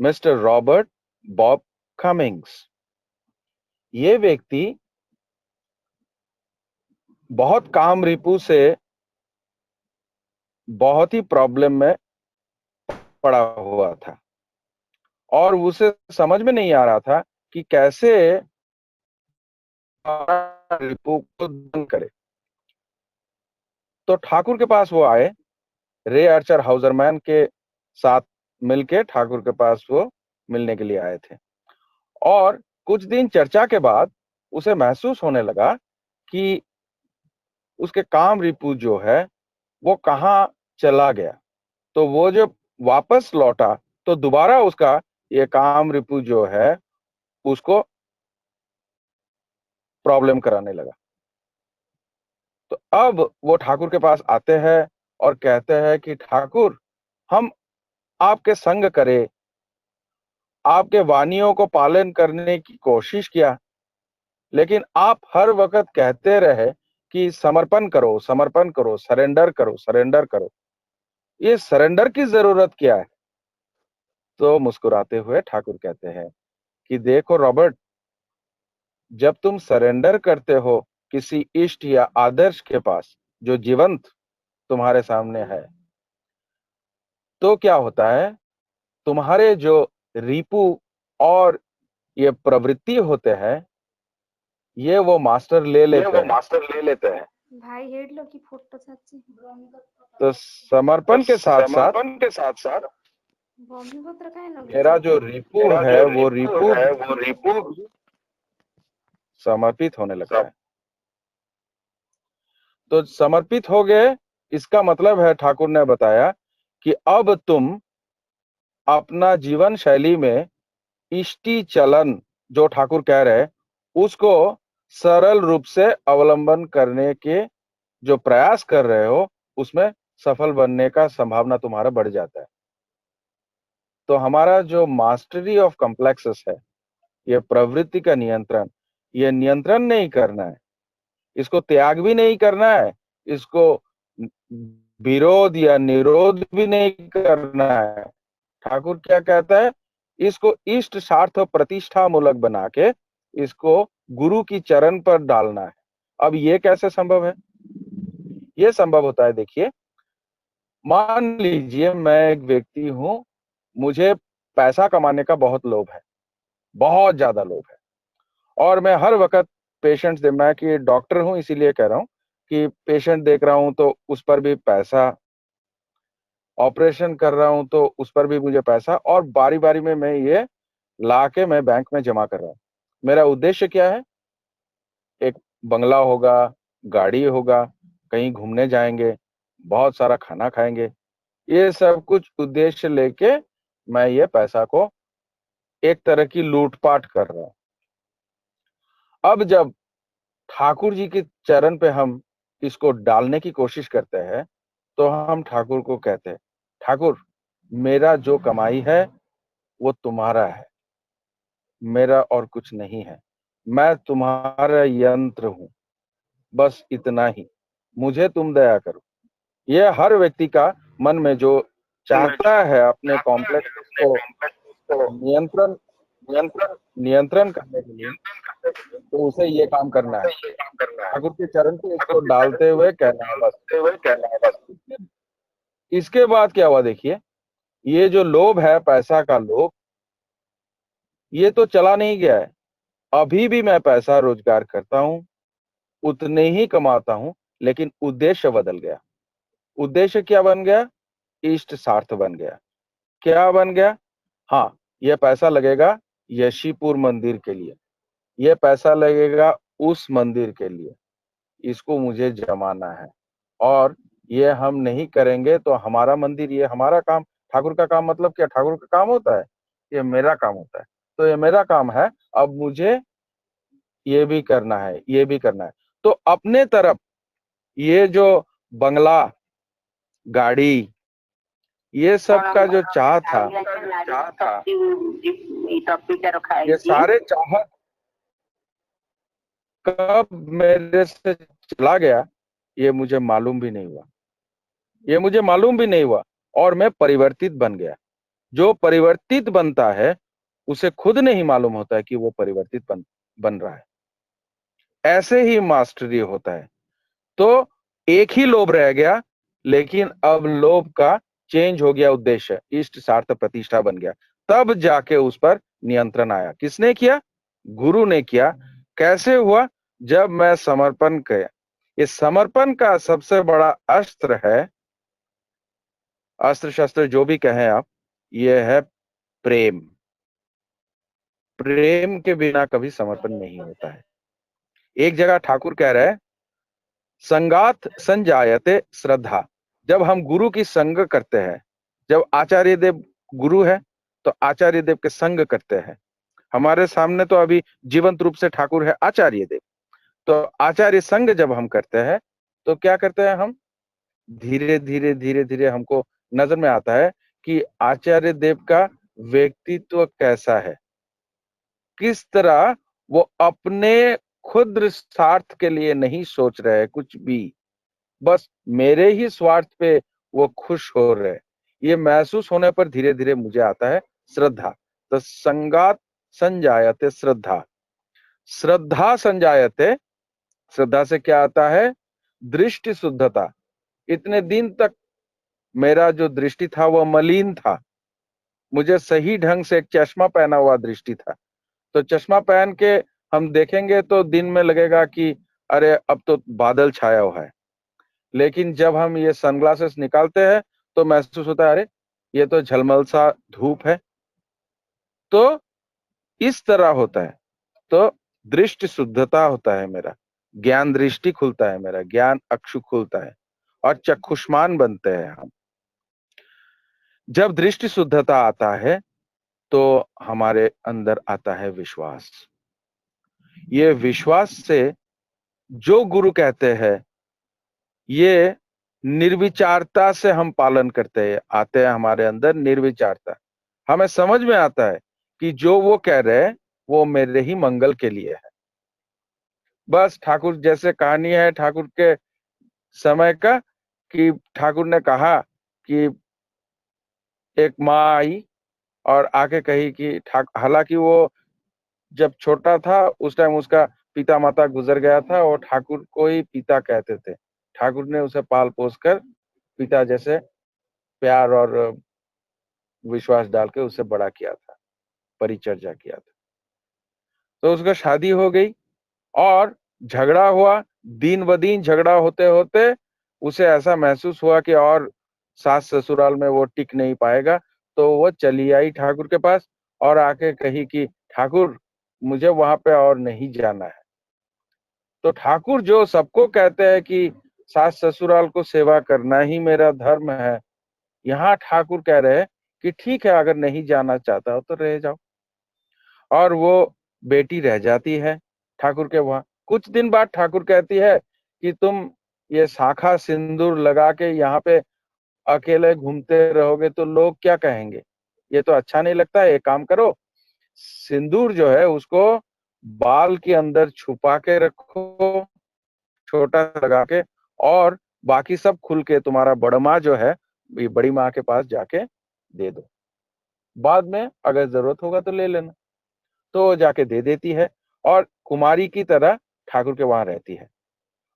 मिस्टर रॉबर्ट बॉब कमिंग्स। ये व्यक्ति बहुत काम रिपू से बहुत ही प्रॉब्लम में पड़ा हुआ था और उसे समझ में नहीं आ रहा था कि कैसे रिपू को दंड करे। तो ठाकुर के पास वो आए, रे आर्चर हाउजरमैन के साथ मिलके ठाकुर के पास वो मिलने के लिए आए थे और कुछ दिन चर्चा के बाद उसे महसूस होने लगा कि उसके काम रिपू जो है वो कहाँ चला गया। तो वो जब वापस लौटा तो दोबारा उसका ये काम रिपू जो है उसको प्रॉब्लम कराने लगा। तो अब वो ठाकुर के पास आते हैं और कहते हैं कि ठाकुर हम आपके संग करे, आपके वानियों को पालन करने की कोशिश किया, लेकिन आप हर वक्त कहते रहे कि समर्पण करो समर्पण करो, सरेंडर करो सरेंडर करो, ये सरेंडर की जरूरत क्या है। तो मुस्कुराते हुए ठाकुर कहते हैं कि देखो रॉबर्ट, जब तुम सरेंडर करते हो किसी इष्ट या आदर्श के पास जो जीवंत तुम्हारे सामने है, तो क्या होता है, तुम्हारे जो रिपू और ये प्रवृत्ति होते हैं ये वो मास्टर ले लेते हैं। ভাই হেডলো কি ফটো চাচ্ছি तो समर्पण के साथ साथ ভূমিপত্র কাहे ना मेरा जो रिपू है वो रिपू समर्पित होने लगता है। तो समर्पित हो गए, इसका मतलब है ठाकुर ने बताया कि अब तुम अपना जीवन शैली में इष्टि चलन जो ठाकुर कह रहे हैं उसको सरल रूप से अवलंबन करने के जो प्रयास कर रहे हो उसमें सफल बनने का संभावना तुम्हारा बढ़ जाता है। तो हमारा जो मास्टरी ऑफ कॉम्प्लेक्सेस है, ये प्रवृत्ति का नियंत्रण, ये नियंत्रण नहीं करना है, इसको त्याग भी नहीं करना है, इसको विरोध या निरोध भी नहीं करना है। ठाकुर क्या कहता है, इसको इष्ट स्वार्थ प्रतिष्ठा मूलक बना के इसको गुरु की चरण पर डालना है। अब ये कैसे संभव है? ये संभव होता है, देखिए, मान लीजिए मैं एक व्यक्ति हूं, मुझे पैसा कमाने का बहुत लोभ है, बहुत ज्यादा लोभ है, और मैं हर वक्त पेशेंट्स मैं कि डॉक्टर हूं इसीलिए कह रहा हूं कि पेशेंट देख रहा हूं तो उस पर भी पैसा, ऑपरेशन कर रहा हूं तो उस पर भी मुझे पैसा, और बारी बारी में मैं ये लाके मैं बैंक में जमा कर रहा हूं। मेरा उद्देश्य क्या है? एक बंगला होगा, गाड़ी होगा, कहीं घूमने जाएंगे, बहुत सारा खाना खाएंगे, ये सब कुछ उद्देश्य लेके मैं ये पैसा को एक तरह की लूटपाट कर रहा हूं। अब जब ठाकुर जी के चरण पे हम इसको डालने की कोशिश करते हैं तो हम ठाकुर को कहते हैं, ठाकुर मेरा जो कमाई है वो तुम्हारा है, मेरा और कुछ नहीं है, मैं तुम्हारा यंत्र हूं, बस इतना ही, मुझे तुम दया करो। ये हर व्यक्ति का मन में जो चाहता है अपने कॉम्प्लेक्स को नियंत्रण नियंत्रण नियंत्रण करने के लिए, तो उसे ये काम करना है, ठाकुर के चरण पे इसको डालते हुए कहना है बस। इसके बाद क्या हुआ देखिए, ये जो लोभ है, पैसा का लोभ, ये तो चला नहीं गया है, अभी भी मैं पैसा रोजगार करता हूं, उतने ही कमाता हूं, लेकिन उद्देश्य बदल गया। उद्देश्य क्या बन गया? इष्ट स्वार्थ बन गया। क्या बन गया? हाँ, यह पैसा लगेगा यशीपुर मंदिर के लिए, यह पैसा लगेगा उस मंदिर के लिए, इसको मुझे जमाना है, और ये हम नहीं करेंगे तो हमारा मंदिर, ये हमारा काम, ठाकुर का काम मतलब क्या? ठाकुर का काम होता है, ये मेरा काम होता है, तो ये मेरा काम है, अब मुझे ये भी करना है, ये भी करना है। तो अपने तरफ ये जो बंगला, गाड़ी, ये सब का जो चाह था, ये सारे चाहत कब मेरे से चला गया ये मुझे मालूम भी नहीं हुआ, ये मुझे मालूम भी नहीं हुआ, और मैं परिवर्तित बन गया। जो परिवर्तित बनता है उसे खुद नहीं मालूम होता है कि वो परिवर्तित बन रहा है। ऐसे ही मास्टरी होता है। तो एक ही लोभ रह गया, लेकिन अब लोभ का चेंज हो गया, उद्देश्य इष्ट स्वार्थ प्रतिष्ठा बन गया, तब जाके उस पर नियंत्रण आया। किसने किया? गुरु ने किया। कैसे हुआ? जब मैं समर्पण किया। ये समर्पण का सबसे बड़ा अस्त्र है, अस्त्र शस्त्र जो भी कहें आप, ये है प्रेम। प्रेम के बिना कभी समर्पण नहीं होता है। एक जगह ठाकुर कह रहे हैं, संगात संजायते श्रद्धा। जब हम गुरु की संग करते हैं, जब आचार्य देव गुरु है तो आचार्य देव के संग करते हैं। हमारे सामने तो अभी जीवंत रूप से ठाकुर है आचार्य देव, तो आचार्य संग जब हम करते हैं तो क्या करते हैं हम? धीरे धीरे हमको नजर में आता है कि आचार्य देव का व्यक्तित्व कैसा है, किस तरह वो अपने खुद स्वार्थ के लिए नहीं सोच रहे कुछ भी, बस मेरे ही स्वार्थ पे वो खुश हो रहे। ये महसूस होने पर धीरे धीरे मुझे आता है श्रद्धा। तो संगात संजायते श्रद्धा, श्रद्धा संजायते, श्रद्धा से क्या आता है? दृष्टि शुद्धता। इतने दिन तक मेरा जो दृष्टि था वो मलिन था, मुझे सही ढंग से एक चश्मा पहना हुआ दृष्टि था, तो चश्मा पहन के हम देखेंगे तो दिन में लगेगा कि अरे अब तो बादल छाया हुआ है, लेकिन जब हम ये सनग्लासेस निकालते हैं तो महसूस होता है अरे ये तो झलमल सा धूप है। तो इस तरह होता है। तो दृष्टि शुद्धता होता है मेरा, ज्ञान दृष्टि खुलता है, मेरा ज्ञान अक्षु खुलता है और चक्षुष्मान बनते हैं हम। जब दृष्टि शुद्धता आता है तो हमारे अंदर आता है विश्वास। ये विश्वास से जो गुरु कहते हैं ये निर्विचारता से हम पालन करते हैं, आते हैं हमारे अंदर निर्विचारता। हमें समझ में आता है कि जो वो कह रहे हैं वो मेरे ही मंगल के लिए है। बस ठाकुर जैसे कहानी है ठाकुर के समय का कि ठाकुर ने कहा कि एक माँ आई और आके कही कि हालांकि वो जब छोटा था उस टाइम उसका पिता माता गुजर गया था और ठाकुर को ही पिता कहते थे। ठाकुर ने उसे पाल पोस कर पिता जैसे प्यार और विश्वास डाल के उसे बड़ा किया था, परिचर्या किया था। तो उसका शादी हो गई और झगड़ा हुआ, दिन ब दिन झगड़ा होते होते उसे ऐसा महसूस हुआ कि और सास ससुराल में वो टिक नहीं पाएगा, तो वो चली आई ठाकुर के पास और आके कही कि ठाकुर मुझे वहां पे और नहीं जाना है। तो ठाकुर जो सबको कहते हैं कि सास ससुराल को सेवा करना ही मेरा धर्म है, यहाँ ठाकुर कह रहे हैं कि ठीक है अगर नहीं जाना चाहता हो तो रह जाओ। और वो बेटी रह जाती है ठाकुर के वहां। कुछ दिन बाद ठाकुर कहती है कि तुम ये शाखा सिंदूर लगा के यहाँ पे अकेले घूमते रहोगे तो लोग क्या कहेंगे, ये तो अच्छा नहीं लगता है। एक काम करो, सिंदूर जो है उसको बाल के अंदर छुपा के रखो, छोटा लगा के, और बाकी सब खुल के तुम्हारा बड़ा माँ जो है ये बड़ी माँ के पास जाके दे दो, बाद में अगर जरूरत होगा तो ले लेना। तो वो जाके दे देती है और कुमारी की तरह ठाकुर के वहां रहती है।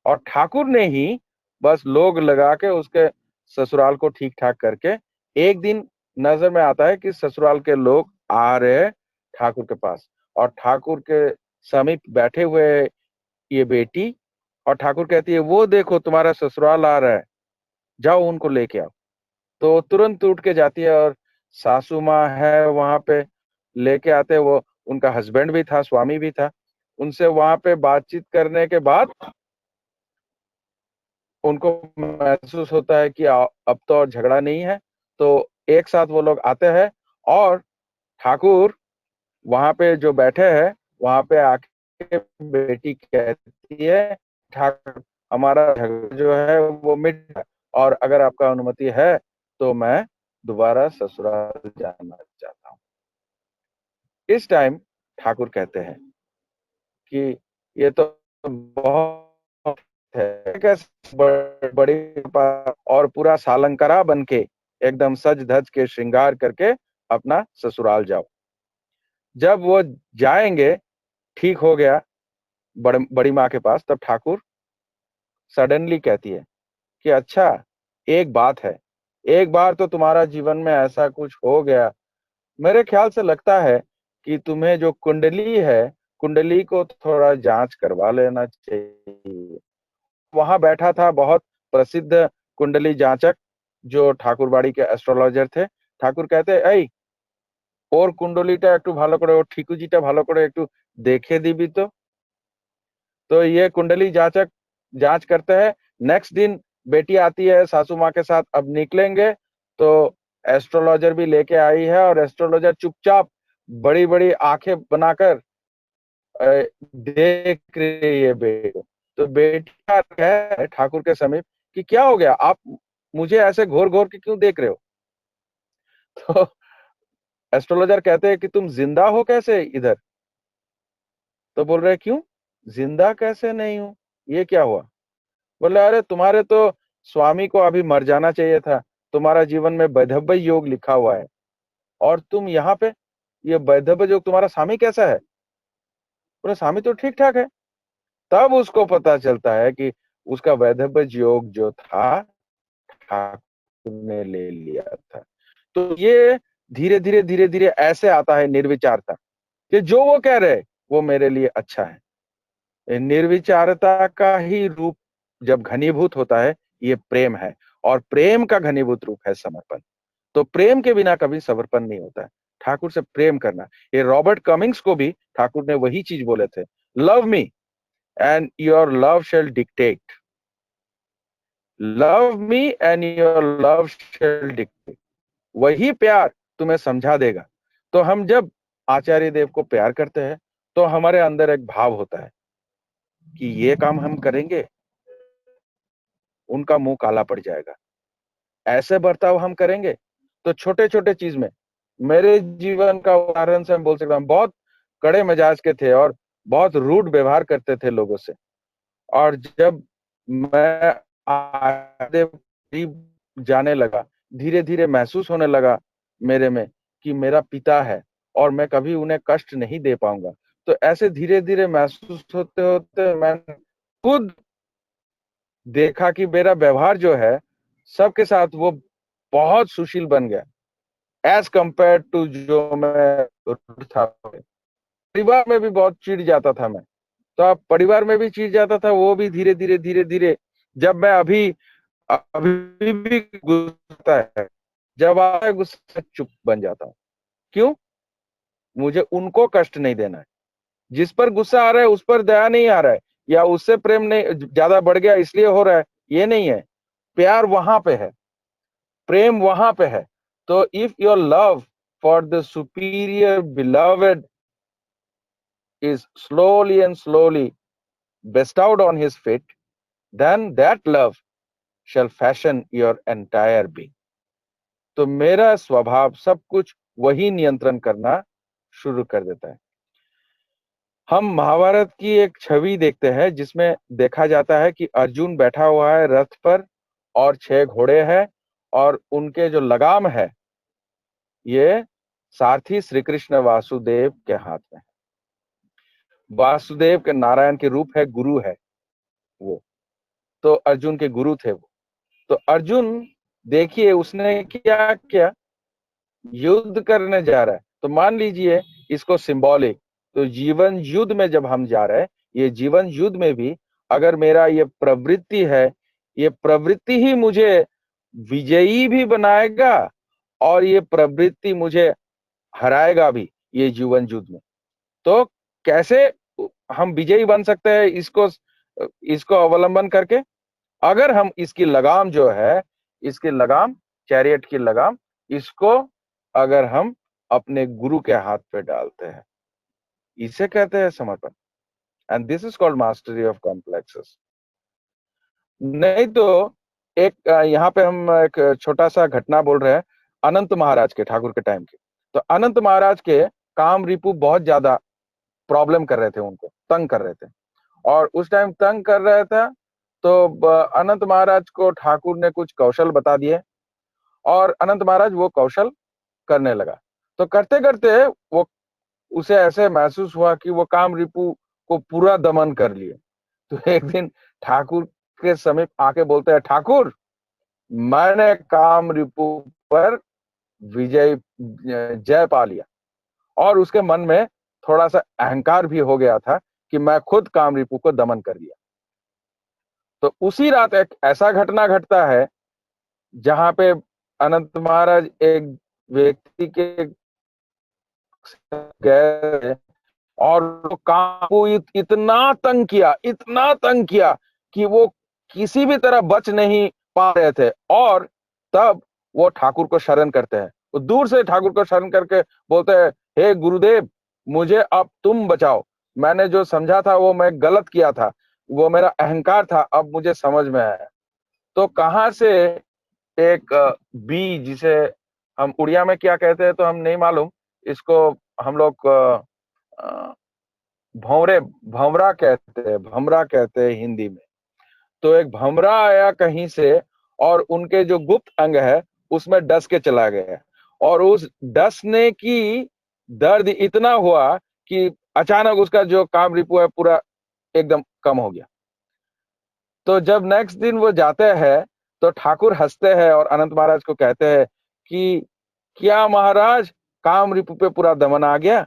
और ठाकुर ने ही बस लोग लगा के उसके ससुराल को ठीक ठाक करके एक दिन नजर में आता है कि ससुराल के लोग आ रहे हैं ठाकुर के पास और ठाकुर के समीप बैठे हुए ये बेटी, और ठाकुर कहती है वो देखो तुम्हारा ससुराल आ रहा है, जाओ उनको लेके आओ। तो तुरंत उठ के जाती है और सासू माँ है वहां पे, लेके आते वो, उनका हस्बैंड भी था, स्वामी भी था। उनसे वहां पे बातचीत करने के बाद उनको महसूस होता है कि अब तो और झगड़ा नहीं है, तो एक साथ वो लोग आते हैं और ठाकुर वहां पे जो बैठे हैं वहां पे आके बेटी कहती है ठाकुर हमारा झगड़ा जो है वो मिट गया और अगर आपका अनुमति है तो मैं दोबारा ससुराल जाना चाहता हूँ। इस टाइम ठाकुर कहते हैं कि ये तो बहुत है, कैसे बड़ी और पूरा सालंकरा बन के एकदम सज धज के श्रृंगार करके अपना ससुराल जाओ। जब वो जाएंगे, ठीक हो गया बड़ी माँ के पास, तब ठाकुर सडनली कहती है कि अच्छा एक बात है, एक बार तो तुम्हारा जीवन में ऐसा कुछ हो गया, मेरे ख्याल से लगता है कि तुम्हें जो कुंडली है कुंडली को थोड़ा जांच करवा लेना चाहिए। वहां बैठा था बहुत प्रसिद्ध कुंडली जांचक जो ठाकुरबाड़ी के एस्ट्रोलॉजर थे। ठाकुर कहते ऐ और कुंडलीटा একটু ভালো করে ওর ঠিকুজিটা ভালো করে একটু দেখে দিবি तो ये कुंडली जांचक जांच करते हैं। नेक्स्ट दिन बेटी आती है सासू माँ के साथ, अब निकलेंगे तो एस्ट्रोलॉजर भी लेके आई है और एस्ट्रोलॉजर चुपचाप बड़ी बड़ी आंखें बनाकर देख रही है बेटी को। तो बेटा है ठाकुर के समीप कि क्या हो गया, आप मुझे ऐसे घोर घोर के क्यों देख रहे हो। तो एस्ट्रोलॉजर कहते हैं कि तुम जिंदा हो कैसे इधर। तो बोल रहे क्यों जिंदा कैसे नहीं हूं, ये क्या हुआ। बोले अरे तुम्हारे तो स्वामी को अभी मर जाना चाहिए था, तुम्हारा जीवन में वैधव्य योग लिखा हुआ है और तुम यहाँ पे, ये वैधव्य योग तुम्हारा स्वामी कैसा है। बोले स्वामी तो ठीक ठाक है। तब उसको पता चलता है कि उसका वैधव्य योग जो था ठाकुर ने ले लिया था। तो ये धीरे धीरे ऐसे आता है निर्विचारता कि जो वो कह रहे वो मेरे लिए अच्छा है। निर्विचारता का ही रूप जब घनीभूत होता है ये प्रेम है, और प्रेम का घनीभूत रूप है समर्पण। तो प्रेम के बिना कभी समर्पण नहीं होता है। ठाकुर से प्रेम करना, ये रॉबर्ट कमिंग्स को भी ठाकुर ने वही चीज बोले थे, love me and your love shall dictate. Love me and your love shall dictate. वही प्यार तुम्हें समझा देगा। तो हम जब आचार्य देव को प्यार करते हैं तो हमारे अंदर एक भाव होता है कि ये काम हम करेंगे, उनका मुंह काला पड़ जाएगा। ऐसे बर्ताव हम करेंगे तो छोटे छोटे चीज में, मेरे जीवन का उदाहरण से हम बोल सकते हैं, बहुत कड़े मिजाज के थे और बहुत रूड व्यवहार करते थे लोगों से। और जब मैं आगे करीब जाने लगा, धीरे धीरे महसूस होने लगा मेरे में कि मेरा पिता है और मैं कभी उन्हें कष्ट नहीं दे पाऊंगा। तो ऐसे धीरे धीरे महसूस होते होते मैंने खुद देखा कि मेरा व्यवहार जो है सबके साथ वो बहुत सुशील बन गया एज कंपेयर टू जो मैं रूड था। परिवार में भी बहुत चिढ़ जाता था मैं, तो अब परिवार में भी चिढ़ जाता था, वो भी धीरे धीरे जब मैं अभी अभी भी गुस्सा है, जब आता है गुस्सा चुप बन जाता हूँ। क्यों? मुझे उनको कष्ट नहीं देना है। जिस पर गुस्सा आ रहा है उस पर दया नहीं आ रहा है, या उससे प्रेम नहीं ज्यादा बढ़ गया इसलिए हो रहा है, ये नहीं है। प्यार वहां पे है, प्रेम वहां पे है। तो if your love for the superior beloved is slowly and slowly bestowed on his feet, then that love shall fashion your entire being. तो मेरा स्वभाव सब कुछ वही नियंत्रण करना शुरू कर देता है। हम महाभारत की एक छवि देखते हैं जिसमें देखा जाता है कि अर्जुन बैठा हुआ है रथ पर और 6 घोड़े हैं और उनके जो लगाम है ये सारथी श्री कृष्ण वासुदेव के हाथ में है। वासुदेव के नारायण के रूप है, गुरु है वो, तो अर्जुन के गुरु थे वो। तो अर्जुन देखिए उसने क्या किया, युद्ध करने जा रहा है। तो मान लीजिए इसको सिंबॉलिक, तो जीवन युद्ध में जब हम जा रहे हैं, ये जीवन युद्ध में भी अगर मेरा ये प्रवृत्ति है, ये प्रवृत्ति ही मुझे विजयी भी बनाएगा और ये प्रवृत्ति मुझे हराएगा भी ये जीवन युद्ध में। तो कैसे हम विजयी बन सकते हैं इसको अवलंबन करके? अगर हम इसकी लगाम जो है, इसकी लगाम, चैरियट की लगाम, इसको अगर हम अपने गुरु के हाथ पे डालते हैं, इसे कहते हैं समर्पण। And this is called mastery of complexes. नहीं तो एक यहाँ पे हम एक छोटा सा घटना बोल रहे हैं अनंत महाराज के, ठाकुर के टाइम के। तो अनंत महाराज के काम रिपु बहुत ज्यादा प्रॉब्लम कर रहे थे, उनको तंग कर रहे थे। और उस टाइम तंग कर रहा था तो अनंत महाराज को ठाकुर ने कुछ कौशल बता दिए और अनंत महाराज वो कौशल करने लगा। तो करते करते वो उसे ऐसे महसूस हुआ कि वो काम रिपु को पूरा दमन कर लिए। तो एक दिन ठाकुर के समीप आके बोलते हैं, ठाकुर मैंने काम रिपु पर जय पा लिया। और उसके मन में थोड़ा सा अहंकार भी हो गया था कि मैं खुद काम रिपु को दमन कर लिया। तो उसी रात एक ऐसा घटना घटता है जहां पे अनंत महाराज एक व्यक्ति के गए और काम को इतना तंग किया कि वो किसी भी तरह बच नहीं पा रहे थे। और तब वो ठाकुर को शरण करते हैं, वो दूर से ठाकुर को शरण करके बोलते हैं, हे गुरुदेव मुझे अब तुम बचाओ, मैंने जो समझा था वो मैं गलत किया था, वो मेरा अहंकार था, अब मुझे समझ में आया। तो कहां से एक बीज, जिसे हम उड़िया में क्या कहते हैं तो हम नहीं मालूम, इसको हम लोग भंवरा कहते हैं हिंदी में। तो एक भंवरा आया कहीं से और उनके जो गुप्त अंग है उसमें डस के चला गया और उस डसने की दर्द इतना हुआ कि अचानक उसका जो काम रिपु है पूरा एकदम कम हो गया। तो जब नेक्स्ट दिन वो जाते हैं तो ठाकुर हंसते हैं और अनंत महाराज को कहते हैं कि क्या महाराज काम रिपु पे पूरा दमन आ गया?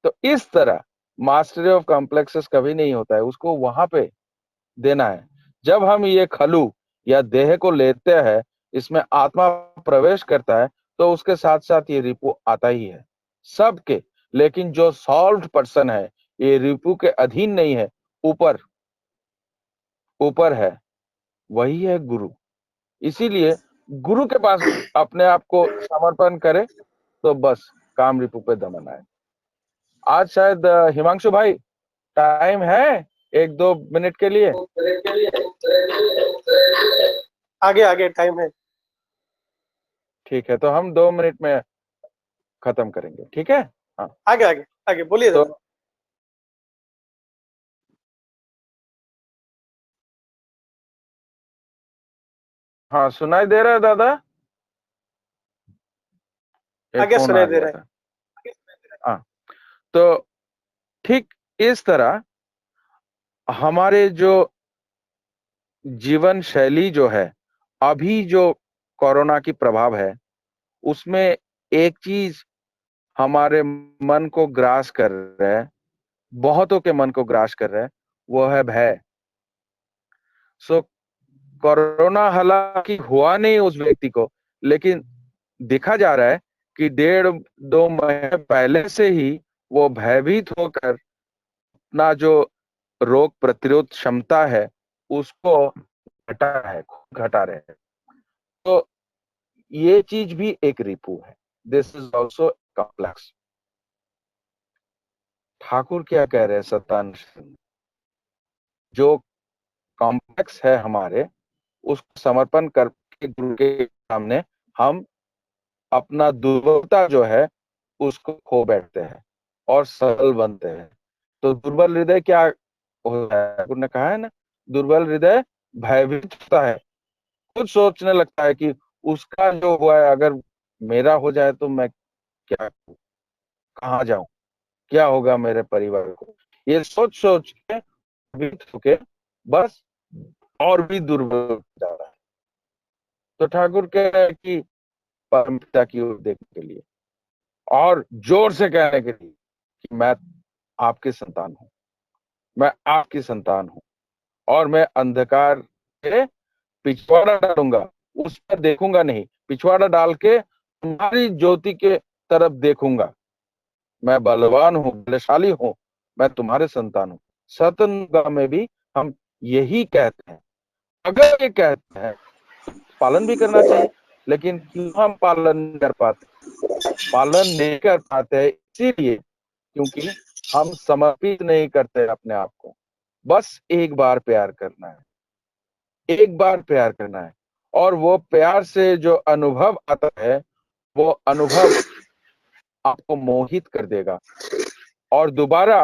तो इस तरह मास्टरी ऑफ कॉम्प्लेक्सेस कभी नहीं होता है, उसको वहां पे देना है। जब हम ये खलु या देह को लेते हैं, इसमें आत्मा प्रवेश करता है, तो उसके साथ साथ ये रिपु आता ही है सबके। लेकिन जो सॉल्व्ड पर्सन है, ये रिपु के अधीन नहीं है, ऊपर ऊपर है, वही है गुरु। इसीलिए गुरु के पास अपने आप को समर्पण करे तो बस काम रिपू पे दमन आए। आज शायद हिमांशु भाई टाइम है 1-2 मिनट के लिए? आगे आगे टाइम है। ठीक है, तो हम 2 मिनट में खत्म करेंगे, ठीक है? हाँ, आगे आगे आगे बोलिए तो दादा। हाँ, सुनाई दे रहा है दादा? एक आगे फोन आ सुनाई दे गया रहा था। हाँ, तो ठीक इस तरह हमारे जो जीवन शैली जो है, अभी जो कोरोना की प्रभाव है, उसमें एक चीज हमारे मन को ग्रास कर रहा है, बहुतों के मन को ग्रास कर रहा है, वो है भय। सो कोरोना हालांकि हुआ नहीं उस व्यक्ति को, लेकिन देखा जा रहा है कि 1.5-2 महीने पहले से ही वो भयभीत होकर अपना जो रोग प्रतिरोध क्षमता है उसको घटा रहे हैं। तो ये चीज भी एक रिपू है। This is also complex. Thakur क्या कह रहे हैं सत्यानुश, जो कॉम्प्लेक्स है हमारे, उसको समर्पण करके गुरु के सामने हम अपना दुर्बलता जो है उसको खो बैठते हैं और सरल बनते हैं। तो दुर्बल हृदय क्या होता है? ठाकुर ने कहा है ना, दुर्बल हृदय भयभीत होता है, खुद सोचने लगता है कि उसका जो हुआ है अगर मेरा हो जाए तो मैं क्या करूं, कहाँ जाऊं, क्या होगा मेरे परिवार को, ये सोच सोच के भयभीत होके बस और भी दुर्बल हो जा रहा है। तो ठाकुर कह रहे हैं कि परम पिता की ओर देखने के लिए और जोर से कहने के लिए कि मैं आपकी संतान हूं, मैं आपकी संतान हूं, और मैं अंधकार के पिछवाड़ा डालूंगा, उस पर देखूंगा नहीं, पिछवाड़ा डाल के तुम्हारी ज्योति के तरफ देखूंगा। मैं बलवान हूं, बलशाली हूं, मैं तुम्हारे संतान हूं। सतयुग में भी हम यही कहते हैं। अगर ये कहते हैं पालन भी करना चाहिए, लेकिन क्यों हम पालन नहीं कर पाते? पालन नहीं कर पाते इसीलिए क्योंकि हम समर्पित नहीं करते अपने आप को। बस एक बार प्यार करना है, एक बार प्यार करना है, और वो प्यार से जो अनुभव आता है वो अनुभव आपको मोहित कर देगा और दोबारा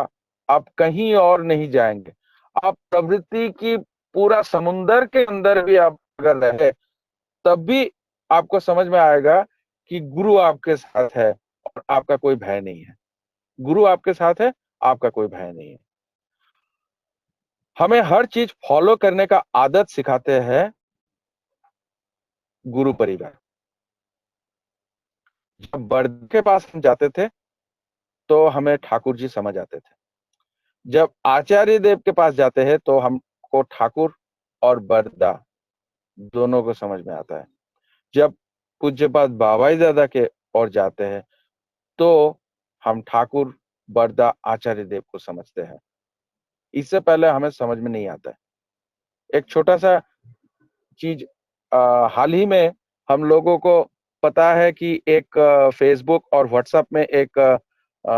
आप कहीं और नहीं जाएंगे। आप प्रवृत्ति की पूरा समुंदर के अंदर भी आप अगर रहे तब भी आपको समझ में आएगा कि गुरु आपके साथ है और आपका कोई भय नहीं है। गुरु आपके साथ है, आपका कोई भय नहीं है। हमें हर चीज फॉलो करने का आदत सिखाते हैं गुरु परिवार। जब बर्द के पास हम जाते थे तो हमें ठाकुर जी समझ आते थे। जब आचार्य देव के पास जाते हैं तो हमको ठाकुर और बरदा दोनों को समझ में आता है। जब पूज्यपाद बाबाई दादा के और जाते हैं तो हम ठाकुर, बरदा, आचार्य देव को समझते हैं। इससे पहले हमें समझ में नहीं आता है। एक छोटा सा चीज, हाल ही में हम लोगों को पता है कि एक फेसबुक और व्हाट्सएप में एक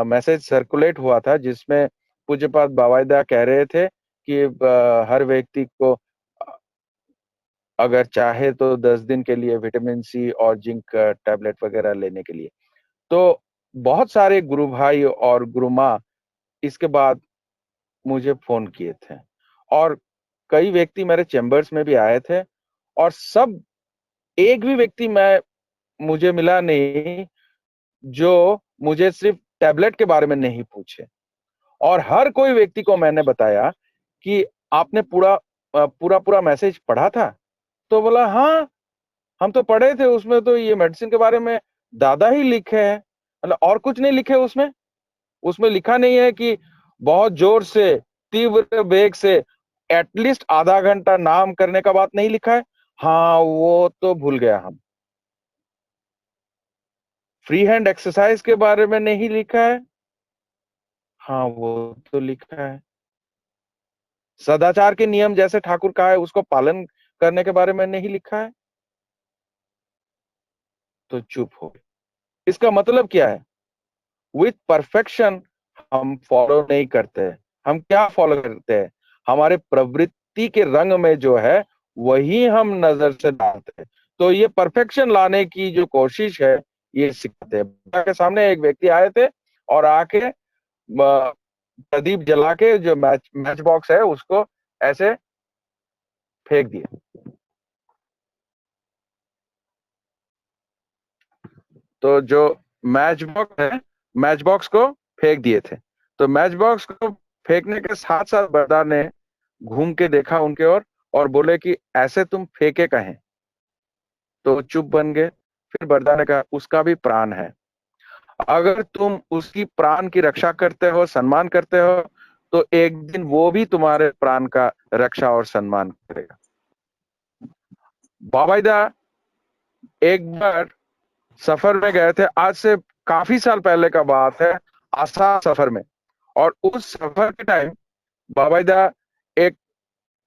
मैसेज सर्कुलेट हुआ था जिसमें पूज्यपाद बाबाईदा कह रहे थे कि हर व्यक्ति को अगर चाहे तो 10 दिन के लिए विटामिन सी और जिंक टैबलेट वगैरह लेने के लिए। तो बहुत सारे गुरु भाई और गुरु माँ इसके बाद मुझे फोन किए थे और कई व्यक्ति मेरे चैम्बर्स में भी आए थे, और सब, एक भी व्यक्ति मैं मुझे मिला नहीं जो मुझे सिर्फ टैबलेट के बारे में नहीं पूछे। और हर कोई व्यक्ति को मैंने बताया कि आपने पूरा मैसेज पढ़ा था? तो बोला हाँ, हम तो पढ़े थे, उसमें तो ये मेडिसिन के बारे में दादा ही लिखे हैं, मतलब और कुछ नहीं लिखे उसमें। उसमें लिखा नहीं है कि बहुत जोर से, तीव्र वेग से एटलीस्ट आधा घंटा नाम करने का बात नहीं लिखा है। हाँ, वो तो भूल गया हम। फ्री हैंड एक्सरसाइज के बारे में नहीं लिखा है। हाँ, वो तो लिखा है। सदाचार के नियम जैसे ठाकुर कहा है उसको पालन करने के बारे में नहीं लिखा है, तो चुप हो। इसका मतलब क्या है? विथ परफेक्शन हम फॉलो नहीं करते हैं। हम क्या फॉलो करते हैं? हमारे प्रवृत्ति के रंग में जो है वही हम नजर से डालते हैं। तो ये परफेक्शन लाने की जो कोशिश है ये सिखाते हैं। बुद्धा के सामने एक व्यक्ति आए थे और आके प्रदीप जला के जो मैच बॉक्स है उसको ऐसे फेंक दिया। तो जो मैच बॉक्स है, मैच बॉक्स को फेंक दिए थे। तो मैच बॉक्स को फेंकने के साथ साथ बरदा ने घूम के देखा उनके और बोले कि ऐसे तुम फेंके कहें? तो चुप बन गए। फिर बरदा ने कहा उसका भी प्राण है, अगर तुम उसकी प्राण की रक्षा करते हो, सम्मान करते हो, तो एक दिन वो भी तुम्हारे प्राण का रक्षा और सम्मान करेगा। बाबाईदा एक बार सफर में गए थे, आज से काफी साल पहले का बात है, आसाम सफर में। और उस सफर के टाइम बाबाईदा एक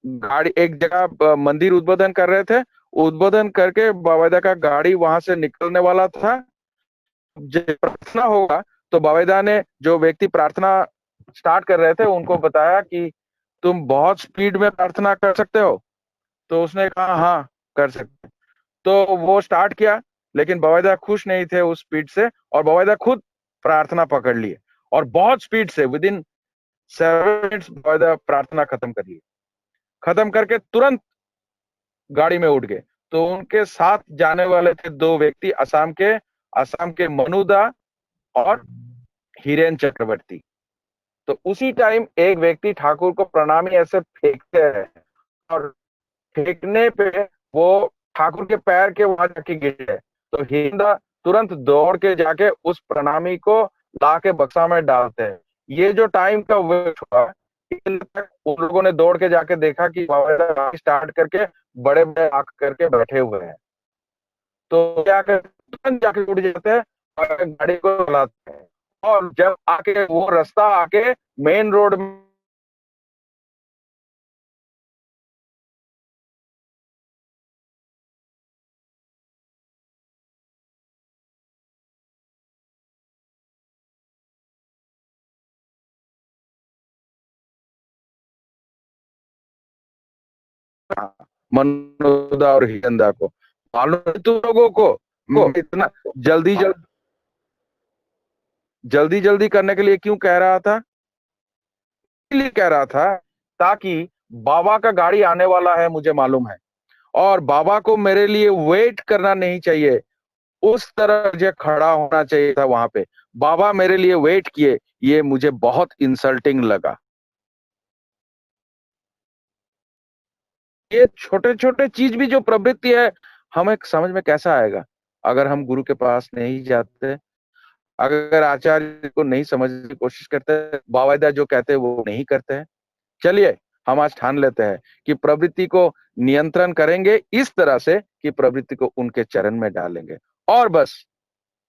गाड़ी एक जगह मंदिर उद्बोधन कर रहे थे। उद्बोधन करके बाबाईदा का गाड़ी वहां से निकलने वाला था। जब प्रार्थना होगा तो बाबाईदा ने जो व्यक्ति प्रार्थना स्टार्ट कर रहे थे उनको बताया कि तुम बहुत स्पीड में प्रार्थना कर सकते हो। तो उसने कहा हाँ कर सकते। तो वो स्टार्ट किया, लेकिन बाबाईदा खुश नहीं थे उस स्पीड से, और बाबाईदा खुद प्रार्थना पकड़ लिए और बहुत स्पीड से विद इन 7 मिनट्स बाबाईदा प्रार्थना खत्म कर ली। खत्म करके तुरंत गाड़ी में उठ गए। तो उनके साथ जाने वाले थे 2 व्यक्ति, असम के मनुदा और हिरेन चक्रवर्ती। तो उसी टाइम एक व्यक्ति ठाकुर को प्रणामी ऐसे फेंकते हैं और फेंकने पे वो ठाकुर के पैर के वहां जाके गिर गए। तो हिंदा तुरंत दौड़ के जाके उस प्रणामी को ला के बक्सा में डालते हैं। ये जो टाइम का वेट हुआ, इन तक उन लोगों ने दौड़ के जाके देखा कि बाबा स्टार्ट करके बड़े बड़े आंख करके बैठे हुए हैं। तो क्या करते, तुरंत जाके उठ जाते हैं और गाड़ी को चलाते हैं। और जब आके वो रास्ता आके मेन रोड में मनोदा और हिरंदा को मालूम है तुम लोगों को इतना जल्दी जल्दी करने के लिए क्यों कह रहा था? इसलिए कह रहा था ताकि बाबा का गाड़ी आने वाला है मुझे मालूम है, और बाबा को मेरे लिए वेट करना नहीं चाहिए, उस तरह मुझे खड़ा होना चाहिए था वहां पे। बाबा मेरे लिए वेट किए, ये मुझे बहुत इंसल्टिंग लगा। ये छोटे छोटे चीज भी जो प्रवृत्ति है हमें समझ में कैसा आएगा अगर हम गुरु के पास नहीं जाते, अगर आचार्य को नहीं समझने की कोशिश करते, बाबाईदा जो कहते हैं वो नहीं करते हैं। चलिए हम आज ठान लेते हैं कि प्रवृत्ति को नियंत्रण करेंगे इस तरह से कि प्रवृत्ति को उनके चरण में डालेंगे और बस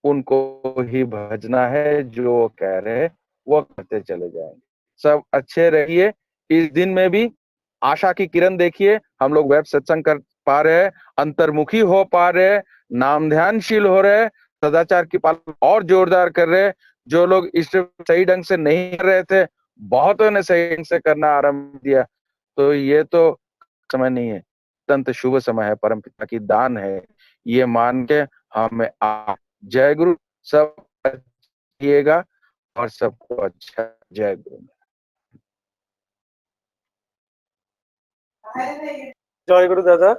उनको ही भजना है, जो वो कह रहे हैं वो करते चले जाएंगे। सब अच्छे रहिए। इस दिन में भी आशा की किरण देखिए, हम लोग वेब सत्संग कर पा रहे हैं, अंतर्मुखी हो पा रहे हैं, नाम ध्यानशील हो रहे हैं, सदाचार की पालन और जोरदार कर रहे हैं। जो लोग इस सही ढंग से नहीं कर रहे थे, बहुतों ने सही ढंग से करना आरंभ किया। तो ये तो समय नहीं है, अत्यंत शुभ समय है, परमपिता की दान है, ये मान के हमें जय गुरु। सब किएगा और सबको अच्छा। जय गुरु। जय गुरु दादा।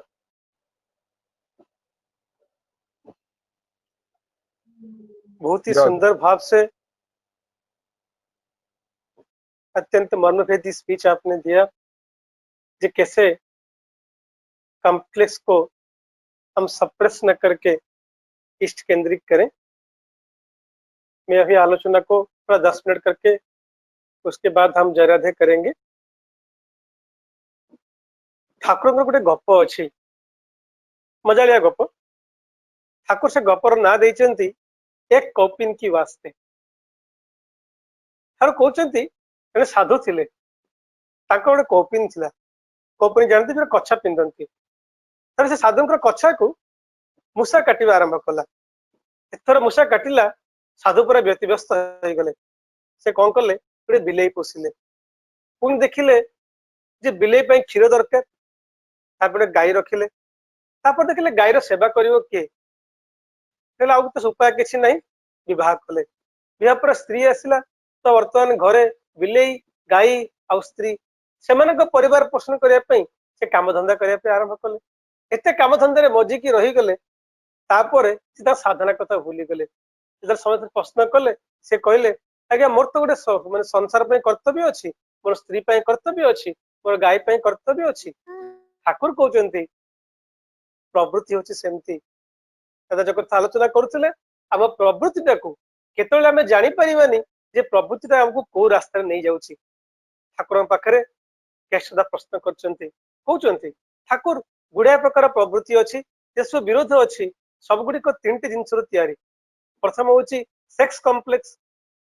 बहुत ही सुंदर भाव से अत्यंत मर्मभेदी स्पीच आपने दिया, जो कैसे कॉम्प्लेक्स को हम सप्रेस न करके इष्ट केंद्रित करें। मैं अभी आलोचना को थोड़ा 10 मिनट करके उसके बाद हम जय राधे करेंगे। ठाकुर गोटे गप अच्छी, मजालिया गप। ठाकुर से गपर ना देचंती एक कौपिन की वास्ते। ठाकुर कहते साधु थिले, ତାଙ୍କ ଗୋଟେ କୌପିନ ଥିଲା। କୌପିନ ଜାଣନ୍ତି ଯୋଉଟା କଛା ପିନ୍ଧନ୍ତି। ତାପରେ ସେ ସାଧୁଙ୍କର କଛାକୁ ମୂଷା କାଟିବା ଆରମ୍ଭ କଲା। ଏଥର ମୂଷା କାଟିଲା, ସାଧୁ ପୁରା ବ୍ୟତିବ୍ୟସ୍ତ ହେଇଗଲେ। ସେ କଣ କଲେ, ଗୋଟେ ବିଲେଇ ପୋଷିଲେ। ପୁଣି ଦେଖିଲେ ଯେ ବିଲେଇ ପାଇଁ କ୍ଷୀର ଦରକାର, ତାପରେ ଗାଈ ରଖିଲେ। ତାପରେ ଦେଖିଲେ ଗାଈର ସେବା କରିବ କିଏ, କହିଲେ ଆଉ ତ ଉପାୟ କିଛି ନାହିଁ, ବିବାହ କଲେ। ବିବାହ ପରେ ସ୍ତ୍ରୀ ଆସିଲା, ତ ବର୍ତ୍ତମାନ ଘରେ ବିଲେଇ, ଗାଈ ଆଉ ସ୍ତ୍ରୀ, ସେମାନଙ୍କ ପରିବାର ପୋଷଣ କରିବା ପାଇଁ ସେ କାମଧନ୍ଦା କରିବା ପାଇଁ ଆରମ୍ଭ କଲେ। ଏତେ କାମଧନ୍ଦାରେ ମଜିକି ରହିଗଲେ, ତାପରେ ସେ ତା ସାଧନା କଥା ଭୁଲିଗଲେ। ଯେତେବେଳେ ସମସ୍ତେ ପ୍ରଶ୍ନ କଲେ, ସେ କହିଲେ ଆଜ୍ଞା ମୋର ତ ଗୋଟେ ମାନେ ସଂସାର ପାଇଁ କର୍ତ୍ତବ୍ୟ ଅଛି, ମୋର ସ୍ତ୍ରୀ ପାଇଁ କର୍ତ୍ତବ୍ୟ ଅଛି, ମୋର ଗାଈ ପାଇଁ କର୍ତ୍ତବ୍ୟ ଅଛି। ଠାକୁର କହୁଛନ୍ତି ପ୍ରବୃତ୍ତି ହଉଛି ସେମିତି। ଜଗତ ଆଲୋଚନା କରୁଥିଲେ, ଆମ ପ୍ରବୃତ୍ତିଟାକୁ କେତେବେଳେ ଆମେ ଜାଣିପାରିବାନି ଯେ ପ୍ରବୃତ୍ତିଟା ଆମକୁ କୋଉ ରାସ୍ତାରେ ନେଇଯାଉଛି। ଠାକୁରଙ୍କ ପାଖରେ କେଶଦା ପ୍ରଶ୍ନ କରିଛନ୍ତି, କହୁଛନ୍ତି ଠାକୁର ଗୁଡାଏ ପ୍ରକାର ପ୍ରବୃତ୍ତି ଅଛି, ଦେଶ ବିରୋଧ ଅଛି, ସବୁଗୁଡିକ ତିନିଟି ଜିନିଷରୁ ତିଆରି। ପ୍ରଥମ ହଉଛି ସେକ୍ସ କମ୍ପ୍ଲେକ୍ସ,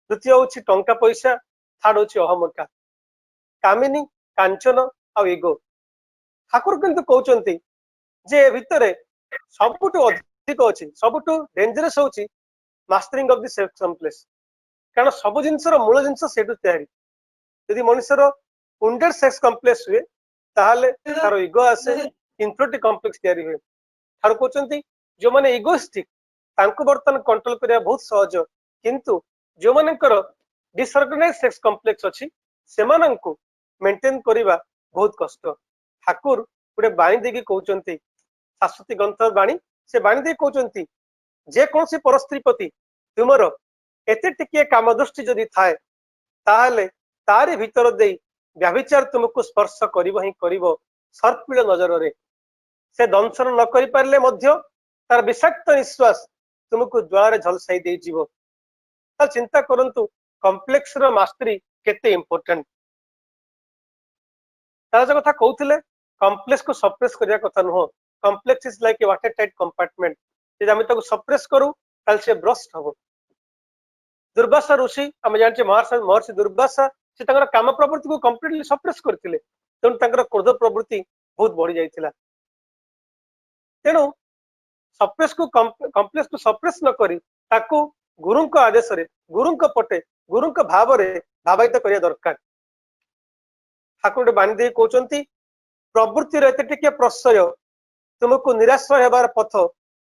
ଦ୍ୱିତୀୟ ହଉଛି ଟଙ୍କା ପଇସା, ଥାର୍ଡ ହଉଛି ଅହମକା, କାମିନୀ, କାଞ୍ଚନ ଆଉ ଇଗୋ। ଠାକୁର କିନ୍ତୁ କହୁଛନ୍ତି ଯେ ଏ ଭିତରେ ସବୁଠୁ ଅଧିକ ଅଛି, ସବୁଠୁ ଡେଞ୍ଜରସ୍ ହଉଛି ମାଷ୍ଟରିଂ ଅଫ ଦି ସେକ୍ସ କମ୍ପ୍ଲେକ୍ସ। କାରଣ ସବୁ ଜିନିଷର ମୂଳ ଜିନିଷ ସେଇଠୁ ତିଆରି। ଯଦି ମଣିଷର ଉଣ୍ଡେଡ ସେକ୍ସ କମ୍ପ୍ଲେକ୍ସ ହୁଏ, ତାହେଲେ ତାର ଇଗୋ ଆସେ, ଇନଫିରିୟରିଟି କମ୍ପ୍ଲେକ୍ସ ତିଆରି ହୁଏ। ଠାକୁର କହୁଛନ୍ତି ଯୋଉମାନେ ଇଗୋଇଷ୍ଟିକ ତାଙ୍କୁ ବର୍ତ୍ତମାନ କଣ୍ଟ୍ରୋଲ କରିବା ବହୁତ ସହଜ, କିନ୍ତୁ ଯୋଉମାନଙ୍କର ଡିସଅର୍ଗାନାଇଜ ସେକ୍ସ କମ୍ପ୍ଲେକ୍ସ ଅଛି ସେମାନଙ୍କୁ ମେଣ୍ଟେନ କରିବା ବହୁତ କଷ୍ଟ। ଠାକୁର ଗୋଟେ ବାଣୀ ଦେଇକି କହୁଛନ୍ତି, ଶାଶ୍ୱତୀ ଗ୍ରନ୍ଥ ବାଣୀ, ସେ ବାଣୀ ଦେଇ କହୁଛନ୍ତି ଯେକୌଣସି ପରସ୍ତ୍ରୀ ପ୍ରତି ତୁମର ଏତେ ଟିକିଏ କାମ ଦୃଷ୍ଟି ଯଦି ଥାଏ, ତାହେଲେ ତାରି ଭିତର ଦେଇ ବ୍ୟଭିଚାର ତୁମକୁ ସ୍ପର୍ଶ କରିବ ହିଁ କରିବ ସର୍ପିଳ ନଜରରେ। ସେ ଦଂଶନ ନ କରିପାରିଲେ ମଧ୍ୟ ତାର ବିଷାକ୍ତ ନିଶ୍ୱାସ ତୁମକୁ ଜ୍ୱାଳାରେ ଝଲସାଇ ଦେଇଯିବ। ତାହେଲେ ଚିନ୍ତା କରନ୍ତୁ କମ୍ପ୍ଲେକ୍ସ ର ମାଷ୍ଟରୀ କେତେ ଇମ୍ପୋର୍ଟାଣ୍ଟ। ତାର କଥା କହୁଥିଲେ କମ୍ପ୍ଲେକ୍ସ କୁ ସପ୍ରେସ କରିବା କଥା ନୁହଁ। Complex is like A water tight compartment. ଯଦି ଆମେ ତାକୁ ସପ୍ରେସ କରୁ ତାହେଲେ ସେ ବ୍ରଷ୍ଟ ହବ। ଦୁର୍ବାସା ଋଷି ଆମେ ଜାଣିଛେ ମହର୍ଷି ଦୁର୍ବାସା ସେ ତାଙ୍କର କାମ ପ୍ରବୃତ୍ତିକୁ କମ୍ପ୍ଲିଟଲି ସପ୍ରେସ କରିଥିଲେ, ତେଣୁ ତାଙ୍କର କ୍ରୋଧ ପ୍ରବୃତ୍ତି ବହୁତ ବଢି ଯାଇଥିଲା। ତେଣୁ କମ୍ପ୍ଲେକ୍ସ କୁ ସପ୍ରେସ ନ କରି ତାକୁ ଗୁରୁଙ୍କ ଆଦେଶରେ, ଗୁରୁଙ୍କ ପଟେ, ଗୁରୁଙ୍କ ଭାବରେ ଭାବାୟିତ କରିବା ଦରକାର। ଠାକୁର ଗୋଟେ ବାଣୀ ଦେଇ କହୁଛନ୍ତି ପ୍ରବୃତ୍ତିର ଏତେ ଟିକେ ପ୍ରଶ୍ରୟ ତୁମକୁ ନିରାଶ୍ରୟ ହେବାର ପଥ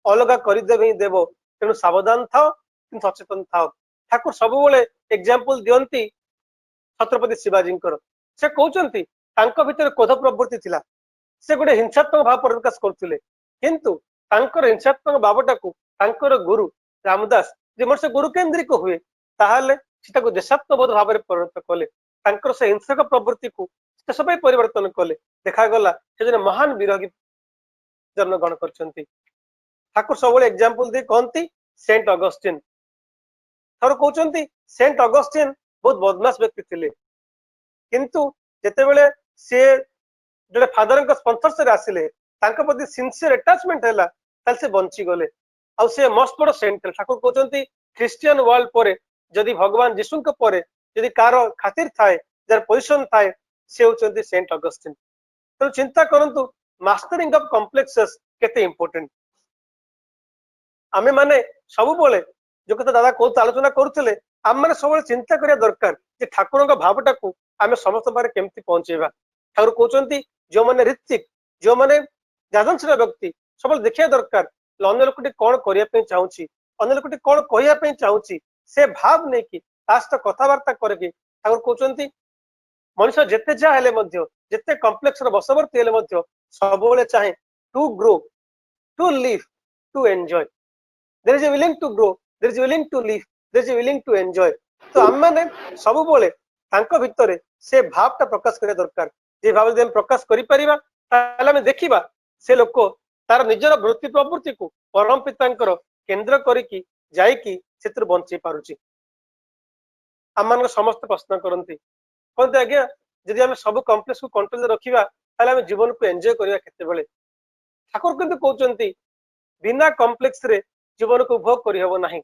ଅଲଗା କରିଦେବେ ହିଁ ଦେବ, ତେଣୁ ସାବଧାନ ଥାଅ କିନ୍ତୁ ସଚେତନ ଥାଅ। ଠାକୁର ସବୁବେଳେ ଏକ୍ସାମ୍ପଲ ଦିଅନ୍ତି ଛତ୍ରପତି ଶିବାଜୀଙ୍କର। ସେ କହୁଛନ୍ତି ତାଙ୍କ ଭିତରେ କ୍ରୋଧ ପ୍ରବୃତ୍ତି ଥିଲା, ସେ ଗୋଟେ ହିଂସାତ୍ମକ ଭାବ ପ୍ରକାଶ କରୁଥିଲେ, କିନ୍ତୁ ତାଙ୍କର ହିଂସାତ୍ମକ ଭାବଟାକୁ ତାଙ୍କର ଗୁରୁ ରାମଦାସ ଯେ ମଣିଷ ଗୁରୁ କେନ୍ଦ୍ରିକ ହୁଏ, ତାହେଲେ ସେ ତାକୁ ଦେଶାତ୍ମବୋଧ ଭାବରେ ପରିଣତ କଲେ। ତାଙ୍କର ସେ ହିଂସକ ପ୍ରବୃତ୍ତିକୁ ଶେଷ ପାଇଁ ପରିବର୍ତ୍ତନ କଲେ। ଦେଖାଗଲା ସେ ଜଣେ ମହାନ ବିରଗୀ ଜନ୍ମଗ୍ରହଣ କରିଛନ୍ତି। ଠାକୁର ସବୁବେଳେ ଏକ୍ସାମ୍ପଲ ଦେଇ କହନ୍ତି ସେଣ୍ଟ ଅଗଷ୍ଟିନ। ଥରେ କହୁଛନ୍ତି ସେଣ୍ଟ ଅଗଷ୍ଟିନ ବହୁତ ବଦମାସ ବ୍ୟକ୍ତି ଥିଲେ, କିନ୍ତୁ ଯେତେବେଳେ ସେ ଜଣେ ଫାଦରଙ୍କ ସ୍ପନ୍ସରସିପରେ ଆସିଲେ, ତାଙ୍କ ପ୍ରତି ସିନସିୟର ଆଟାଚମେଣ୍ଟ ହେଲା, ତାହେଲେ ସେ ବଞ୍ଚିଗଲେ। ଆଉ ସେ ମସ୍ତ ବଡ ସେଣ୍ଟ ଥିଲେ। ଠାକୁର କହୁଛନ୍ତି ଖ୍ରୀଷ୍ଟିଆନ ୱାର୍ଲଡ ପରେ, ଯଦି ଭଗବାନ ଯୀଶୁଙ୍କ ପରେ ଯଦି କାହାର ଖାତିର ଥାଏ, ଯାହାର ପୋଜିସନ ଥାଏ, ସେ ହଉଛନ୍ତି ସେଣ୍ଟ ଅଗଷ୍ଟିନ। ତେଣୁ ଚିନ୍ତା କରନ୍ତୁ ମାଷ୍ଟରିଂ ଅଫ କମ୍ପ୍ଲେକ୍ସେସ କେତେ ଇମ୍ପୋର୍ଟାଣ୍ଟ। ଆମେ ମାନେ ସବୁବେଳେ ଯୋଉ କଥା ଦାଦା କହୁଥିଲେ, ଆଲୋଚନା କରୁଥିଲେ, ଆମେ ମାନେ ସବୁବେଳେ ଚିନ୍ତା କରିବା ଦରକାର ଯେ ଠାକୁରଙ୍କ ଭାବଟାକୁ ଆମେ ସମସ୍ତଙ୍କ ପାଖରେ କେମିତି ପହଞ୍ଚେଇବା। ଠାକୁର କହୁଛନ୍ତି ଯୋଉମାନେ ଋତ୍ବିକ, ଯୋଉମାନେ ଯାଜନଶୀଳ ବ୍ୟକ୍ତି ସବୁବେଳେ ଦେଖିବା ଦରକାର ଅନ୍ୟ ଲୋକଟି କଣ କରିବା ପାଇଁ ଚାହୁଁଛି, ଅନ୍ୟ ଲୋକଟି କଣ କହିବା ପାଇଁ ଚାହୁଁଛି, ସେ ଭାବ ନେଇକି ତା ସହିତ କଥାବାର୍ତ୍ତା କରିକି। ଠାକୁର କହୁଛନ୍ତି ମଣିଷ ଯେତେ ଯାହା ହେଲେ ମଧ୍ୟ, ଯେତେ କମ୍ପ୍ଲେକ୍ସର ବଶବର୍ତ୍ତୀ ହେଲେ ମଧ୍ୟ ସବୁବେଳେ ଚାହେଁ to grow, to live, to enjoy. there is a willing to grow, there is a willing to live, there is a willing to enjoy। ତ ଆମେ ମାନେ ସବୁବେଳେ ତାଙ୍କ ଭିତରେ ସେ ଭାବଟା ପ୍ରକାଶ କରିବା ଦରକାର। ଯେ ଭାବ ଯଦି ଆମେ ପ୍ରକାଶ କରିପାରିବା, ତାହେଲେ ଆମେ ଦେଖିବା ସେ ଲୋକ ତାର ନିଜର ବୃତ୍ତି ପ୍ରବୃତ୍ତିକୁ ପରମ ପିତାଙ୍କର କେନ୍ଦ୍ର କରିକି ଯାଇକି ସେଥିରୁ ବଞ୍ଚେଇ ପାରୁଛି। ଆମମାନଙ୍କ ସମସ୍ତେ ପ୍ରଶ୍ନ କରନ୍ତି, କହନ୍ତି ଆଜ୍ଞା ଯଦି ଆମେ ସବୁ କମ୍ପ୍ଲେକ୍ସକୁ କଣ୍ଟ୍ରୋଲରେ ରଖିବା, ତାହେଲେ ଆମେ ଜୀବନକୁ ଏନ୍ଜୟ କରିବା କେତେବେଳେ। ଠାକୁର କିନ୍ତୁ କହୁଛନ୍ତି ବିନା କମ୍ପ୍ଲେକ୍ସରେ ଜୀବନକୁ ଉପଭୋଗ କରିହେବ ନାହିଁ।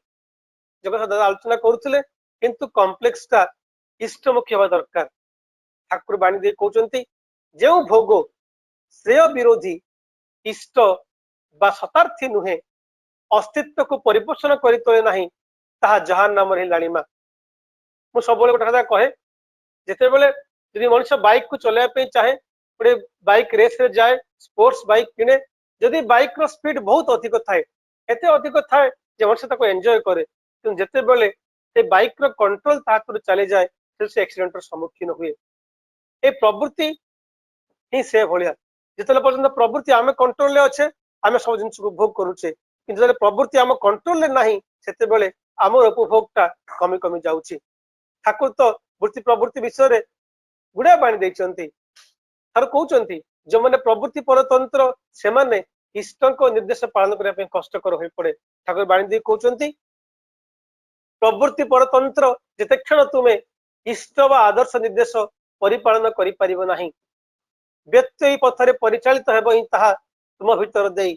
ଜଗତ ଦାଦା ଆଲୋଚନା କରୁଥିଲେ, କିନ୍ତୁ କମ୍ପ୍ଲେକ୍ସଟା ଇଷ୍ଟମୁଖୀ ହେବା ଦରକାର। ठाकुर बाणी दे कहउचंती जो भोग श्रेय विरोधी इष्ट बा शतार्थी नुहे अस्तित्व को परिपोषण करि तोले नाही ताहा जहान नाम रे लाणीमा मु सब गोटे कथा कहे जिते बेले यदि मनुष्य बाइक को चलाइबा पे चाहे गोटे बाइक रेस रे जाए स्पोर्ट्स बाइक किने जदि बाइक रो स्पीड बहुत अधिक थाए एते अधिक थाए जे मनुष्य ताको एंजॉय करे किंतु जिते बेले ए बाइक रो कंट्रोल ताको चले जाए से एक्सीडेंट रो सम्मुखीन हुए ए प्रवृत्ति ही से भलिया जिते पर्यंत प्रवृत्ति आमे कंट्रोल ले अच्छे आमे सब जिनिस को उपभोग करूचे किंतु जदि प्रवृत्ति आम कंट्रोल ले नाही सेते बेले आमर उपभोगटा कमी कमी जाउची ठाकुर तो वृत्ति प्रवृत्ति विषय रे गुड़ा बाणी देइचंती थार कहउचंती जो माने प्रवृत्ति परतंत्र से माने इष्टको निर्देश पालन करिया पे कष्टकर होई पड़े ठाकुर बाणी दे कहउचंती प्रवृत्ति परतंत्र जेते क्षण तुमे इष्ट व आदर्श निर्देश परिपालन करि परिबो नाही व्यक्ति पथरे परिचालित हेबो ही ताहा तुम भीतर देई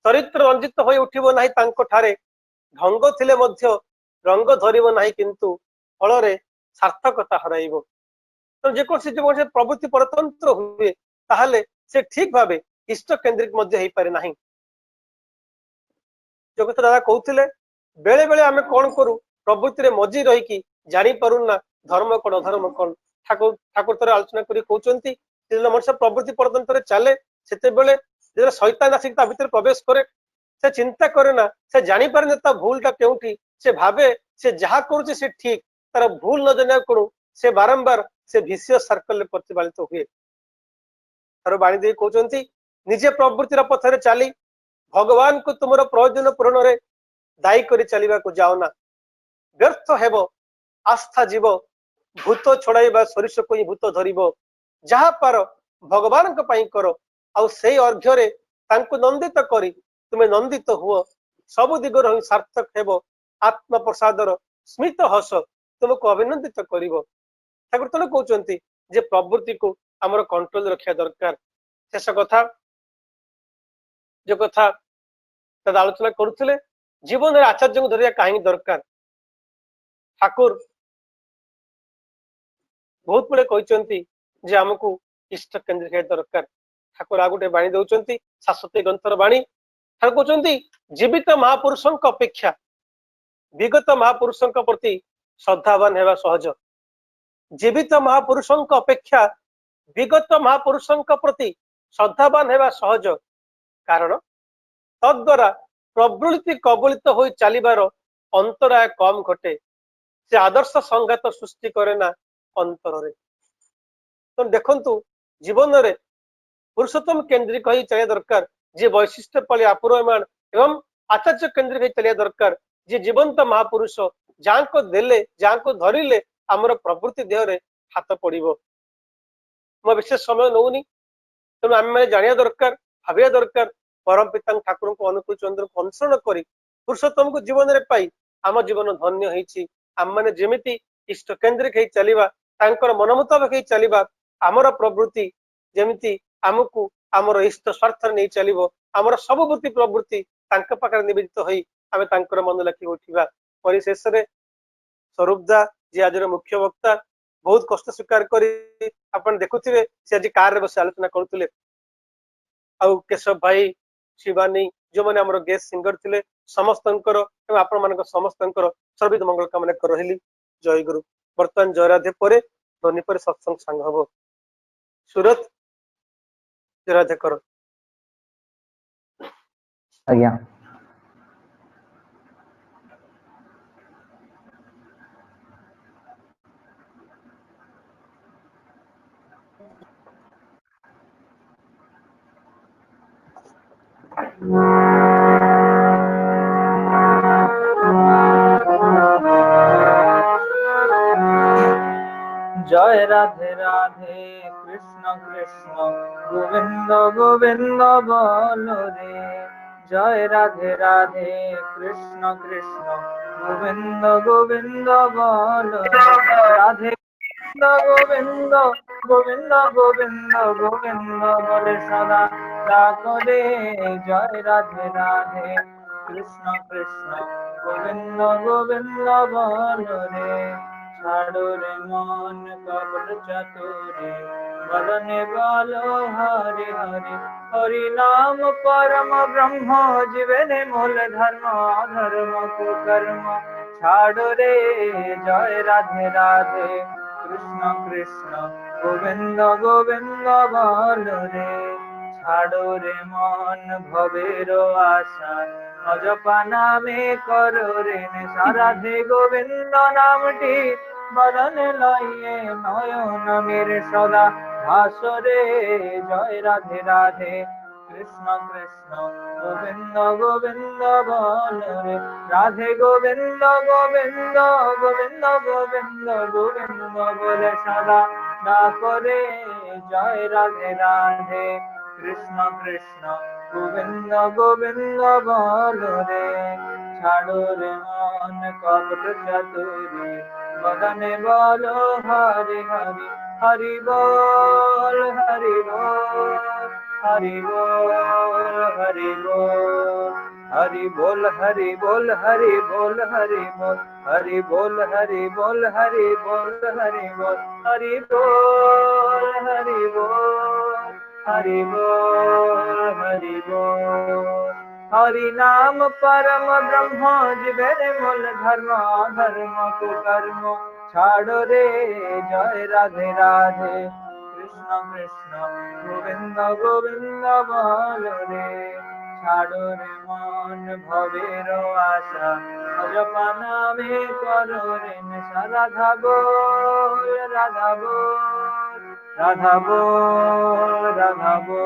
चरित्र रंजित होई उठिबो नाही तांको ठारे ढंग थिले मध्य रंग धरिबो नाही किंतु फल रे सार्थकता हराइबो तो जे कोसी जे प्रवृत्ति परतंत्र हुए ताहले से ठीक भाबे इष्ट केंद्रिक मध्य हेई पारे नाही जगत दादा कहउथिले बेले बेले आमे कोन करू प्रवृत्ति रे मजी रही की जानि परुना धर्म कोन अधर्म कोन ठाकुर ठाकुर तरे आलोचना करी कहउचंती जे मनुष्य प्रवृत्ति परतंत्र रे चाले सेते बेले जे शैतान आसी ता भीतर प्रवेश करे से चिंता करे ना से जानि पारे ता भूलटा केउठी से भाबे से जहा करूचे से ठीक तार भूल न जाना करू से बारंबार से विशियस सर्कल में प्रतिपालित हुए तार बाणी दे कहउचंती निजे प्रवृत्ति रा पथरे चाली भगवान को तुमरो प्रयोजन पूर्ण रे दायी करी चलिबा को जाओ ना व्यर्थ हेबो आस्था जीव भूत छड़ाइबा सरिष को ही भूत धरिबो जहा पार भगवान को पई करो आ सेई अर्घ्य रे तांको नंदित करी तुमे नंदित हुओ सब दिगर ही सार्थक हेबो आत्म प्रसादर स्मित हस तुमको अभिनंदित करिवो ठाकुर तले कहउचंती जे प्रवृत्ति को हमर कंट्रोल रखिया दरकार शेष कथा जो कथा तद आलोचना करुथिले जीवन रे आचार्य को धरिया काहे दरकार ठाकुर बहुत बड़े कहउचंती जे हमकु इष्ट केंद्रित दरकार ठाकुर आगुटे बाणी दउचंती शाश्वती ग्रंथर बाणी ठाकुर कहउचंती जीवित महापुरुषों अपेक्षा विगत महापुरुषों प्रति श्रद्धावान हेबा सहज जीवित महापुरुषों अपेक्षा विगत महापुरुषों प्रति श्रद्धावान हेबा सहज कारण तद्वारा प्रवृत्ति कबलित हो चलिबार अंतराय कम घटे से आदर्श संघात सृष्टि करे ना अंतर रे तो देखंतु जीवन रे पुरुषोत्तम केंद्रिक हो चलिया दरकार जे वैशिष्ट्य पले आपुरमान एवं आचार्य केंद्रिक हो चलिया दरकार जे जीवंत महापुरुष जहाँ को देले जहाँ को धरिले आमर प्रवृत्ति देह रे हाथ पड़िबो म विशेष समय नौनी तेणु आम मैंने जानिया दरकार भाविया दरकार परम पिता ठाकुर को अनुकूल चंद्र को अनुसरण करी पुरुषोत्तम को जीवन रे पाई आम जीवन धन्य होईछि आम माने जेमिति इष्ट केंद्रिक हो चलिबा तांकर मन मुताबिक हो चलिबा आमर प्रवृत्ति जेमिति आमको आमर इष्ट स्वार्थ नहीं चलिबो आमर सब वृत्ति प्रवृत्ति तांक पाखरे निवेदित होई आमे तांकर मन लाखि उठिबा परिशेष रे स्वरूपदा जे आज मुख्य वक्ता बहुत कष्ट स्वीकार करी आपण देखुथिबे से आज कार रे बस आलोचना करथुले आउ केशव भाई शिवानी जो माने हमर गेस्ट सिंगर थिले समस्तंकर एवं आपण मानक समस्तंकर सर्वित मंगल कामना कर रहिली जय गुरु वर्तमान जय राधे परे ध्वनि पर सत्संग संग हबो सूरत जय राधे करो आज्ञा जय राधे राधे कृष्ण कृष्ण गोविंद गोविंद बोलो रे जय राधे राधे कृष्ण कृष्ण गोविंद गोविंद बोलो रे राधे गोविंद गोविंद गोविंद गोविंद बोले सदा राधे जय राधे राधे कृष्ण कृष्ण गोविंद गोविंद बोलो रे छाड़ो रे मन कपट चतुरी बदने बालो हरि हरि हरि नाम परम ब्रह्म जीवने मूल धर्म धर्म को कर्म छाड़ो रे जय राधे राधे कृष्ण कृष्ण गोविंद गोविंद बोलो रे छाड़ो रे मन भवेर आशा अजपा नामे करो रे नेशा राधे गोविंद नामटी बदन लाइए नयन मेरे सदा भासरे जय राधे राधे कृष्ण कृष्ण गोविंद गोविंद बोल रे राधे गोविंद गोविंद गोविंद गोविंद गोविंद बोले सदा डाको रे जय राधे राधे कृष्ण कृष्ण गोविंद गोविंद बोल रे छाड़ो रे मन कपट चतुरी बदने बोलो हरि हरि हरि बोल हरि बोल हरि बोल हरि बोल हरि बोल हरि बोल हरि बोल हरि बोल हरि बोल हरि बोल हरि बोल हरि बोल हरि बोल हरि बोल हरि बोल हरि बोल हरि नाम परम ब्रह्म जीवने मूल धर्म धर्म को कर्म छाड़ो रे जय राधे राधे कृष्ण कृष्ण गोविंद गोविंद बोलो रे छाड़ो रे मन भवेर आशा अजपा नामे करो रे नेशा राधा बोल राधा बोल राधा बोल राधा बोल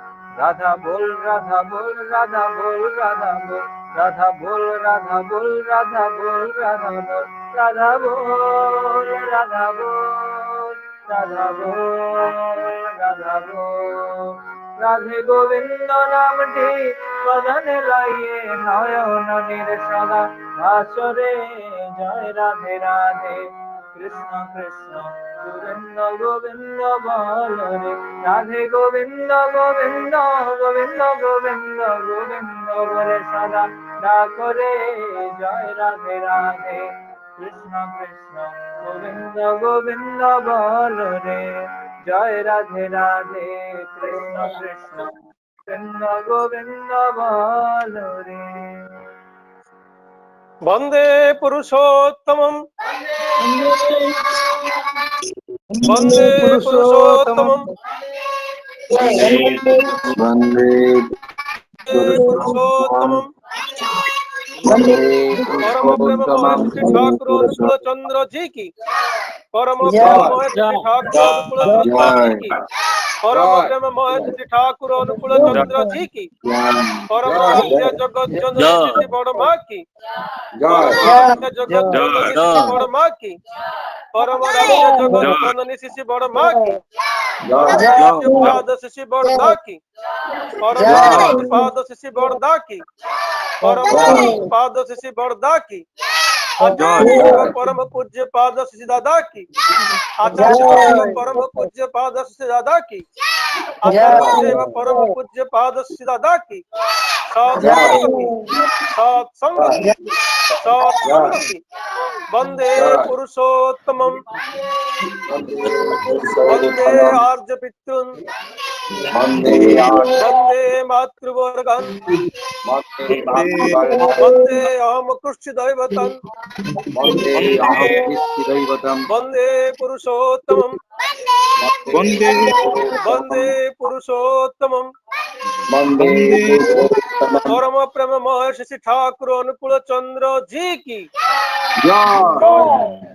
राधा बोल राधा बोल राधा बोल राधा बोल राधा बोल राधा बोल राधा बोल राधा बोल राधा बोल राधा बोल राधा बोल राधा बोल राधे गोविंद नामटी बदन लाइए नयन निरसदा भासरे जय राधे राधे कृष्ण कृष्ण गोविंद गोविंद बोलो रे राधे गोविंद गोविंद गोविंद गोविंद गोविंद बोले सदा डाको रे जय राधे राधे कृष्ण कृष्ण गोविंद गोविंद बोलो रे जय राधे राधे कृष्ण कृष्ण गोविंद गोविंद बोलो रे वंदे पुरुषोत्तमं वंदे पुरुषोत्तमं वन्दे पुरुषोत्तमं वन्दे परम प्रेम मोह श्री ठाकुर अनुकूल चंद्र जी की परम प्रेम मोह श्री ठाकुर अनुकूल चंद्र जी की परम प्रेम मोह श्री ठाकुर अनुकूल चंद्र जी की परम पूज्य जगत जननी श्री बड़ माँ की परम पूज्य जगत जननी श्री बड़ माँ की परम राध्य जगत जननी श्री बड़ माँ की परम पूज्य पाद श्री बड़दा की परम पूज्य पाद श्री बड़दा की परम पूज्य पाद श्री बड़दा की आचार्य देव परम पूज्य पाद श्री दादा की आचार्य देव परम पूज्य पाद श्री दादा की आचार्य देव परम पूज्य पाद श्री दादा की सत्संग की वंदे पुरुषोत्तमं वंदे आर्य पितृन् वंदे मातृवर्गन् वंदे अहम कृष्ण दैवतन् वंदे पुरुषोत्तमं वंदे पुरुषोत्तमं परम प्रेम महर्षि ठाकुर अनुकूल चंद्र जी की जय।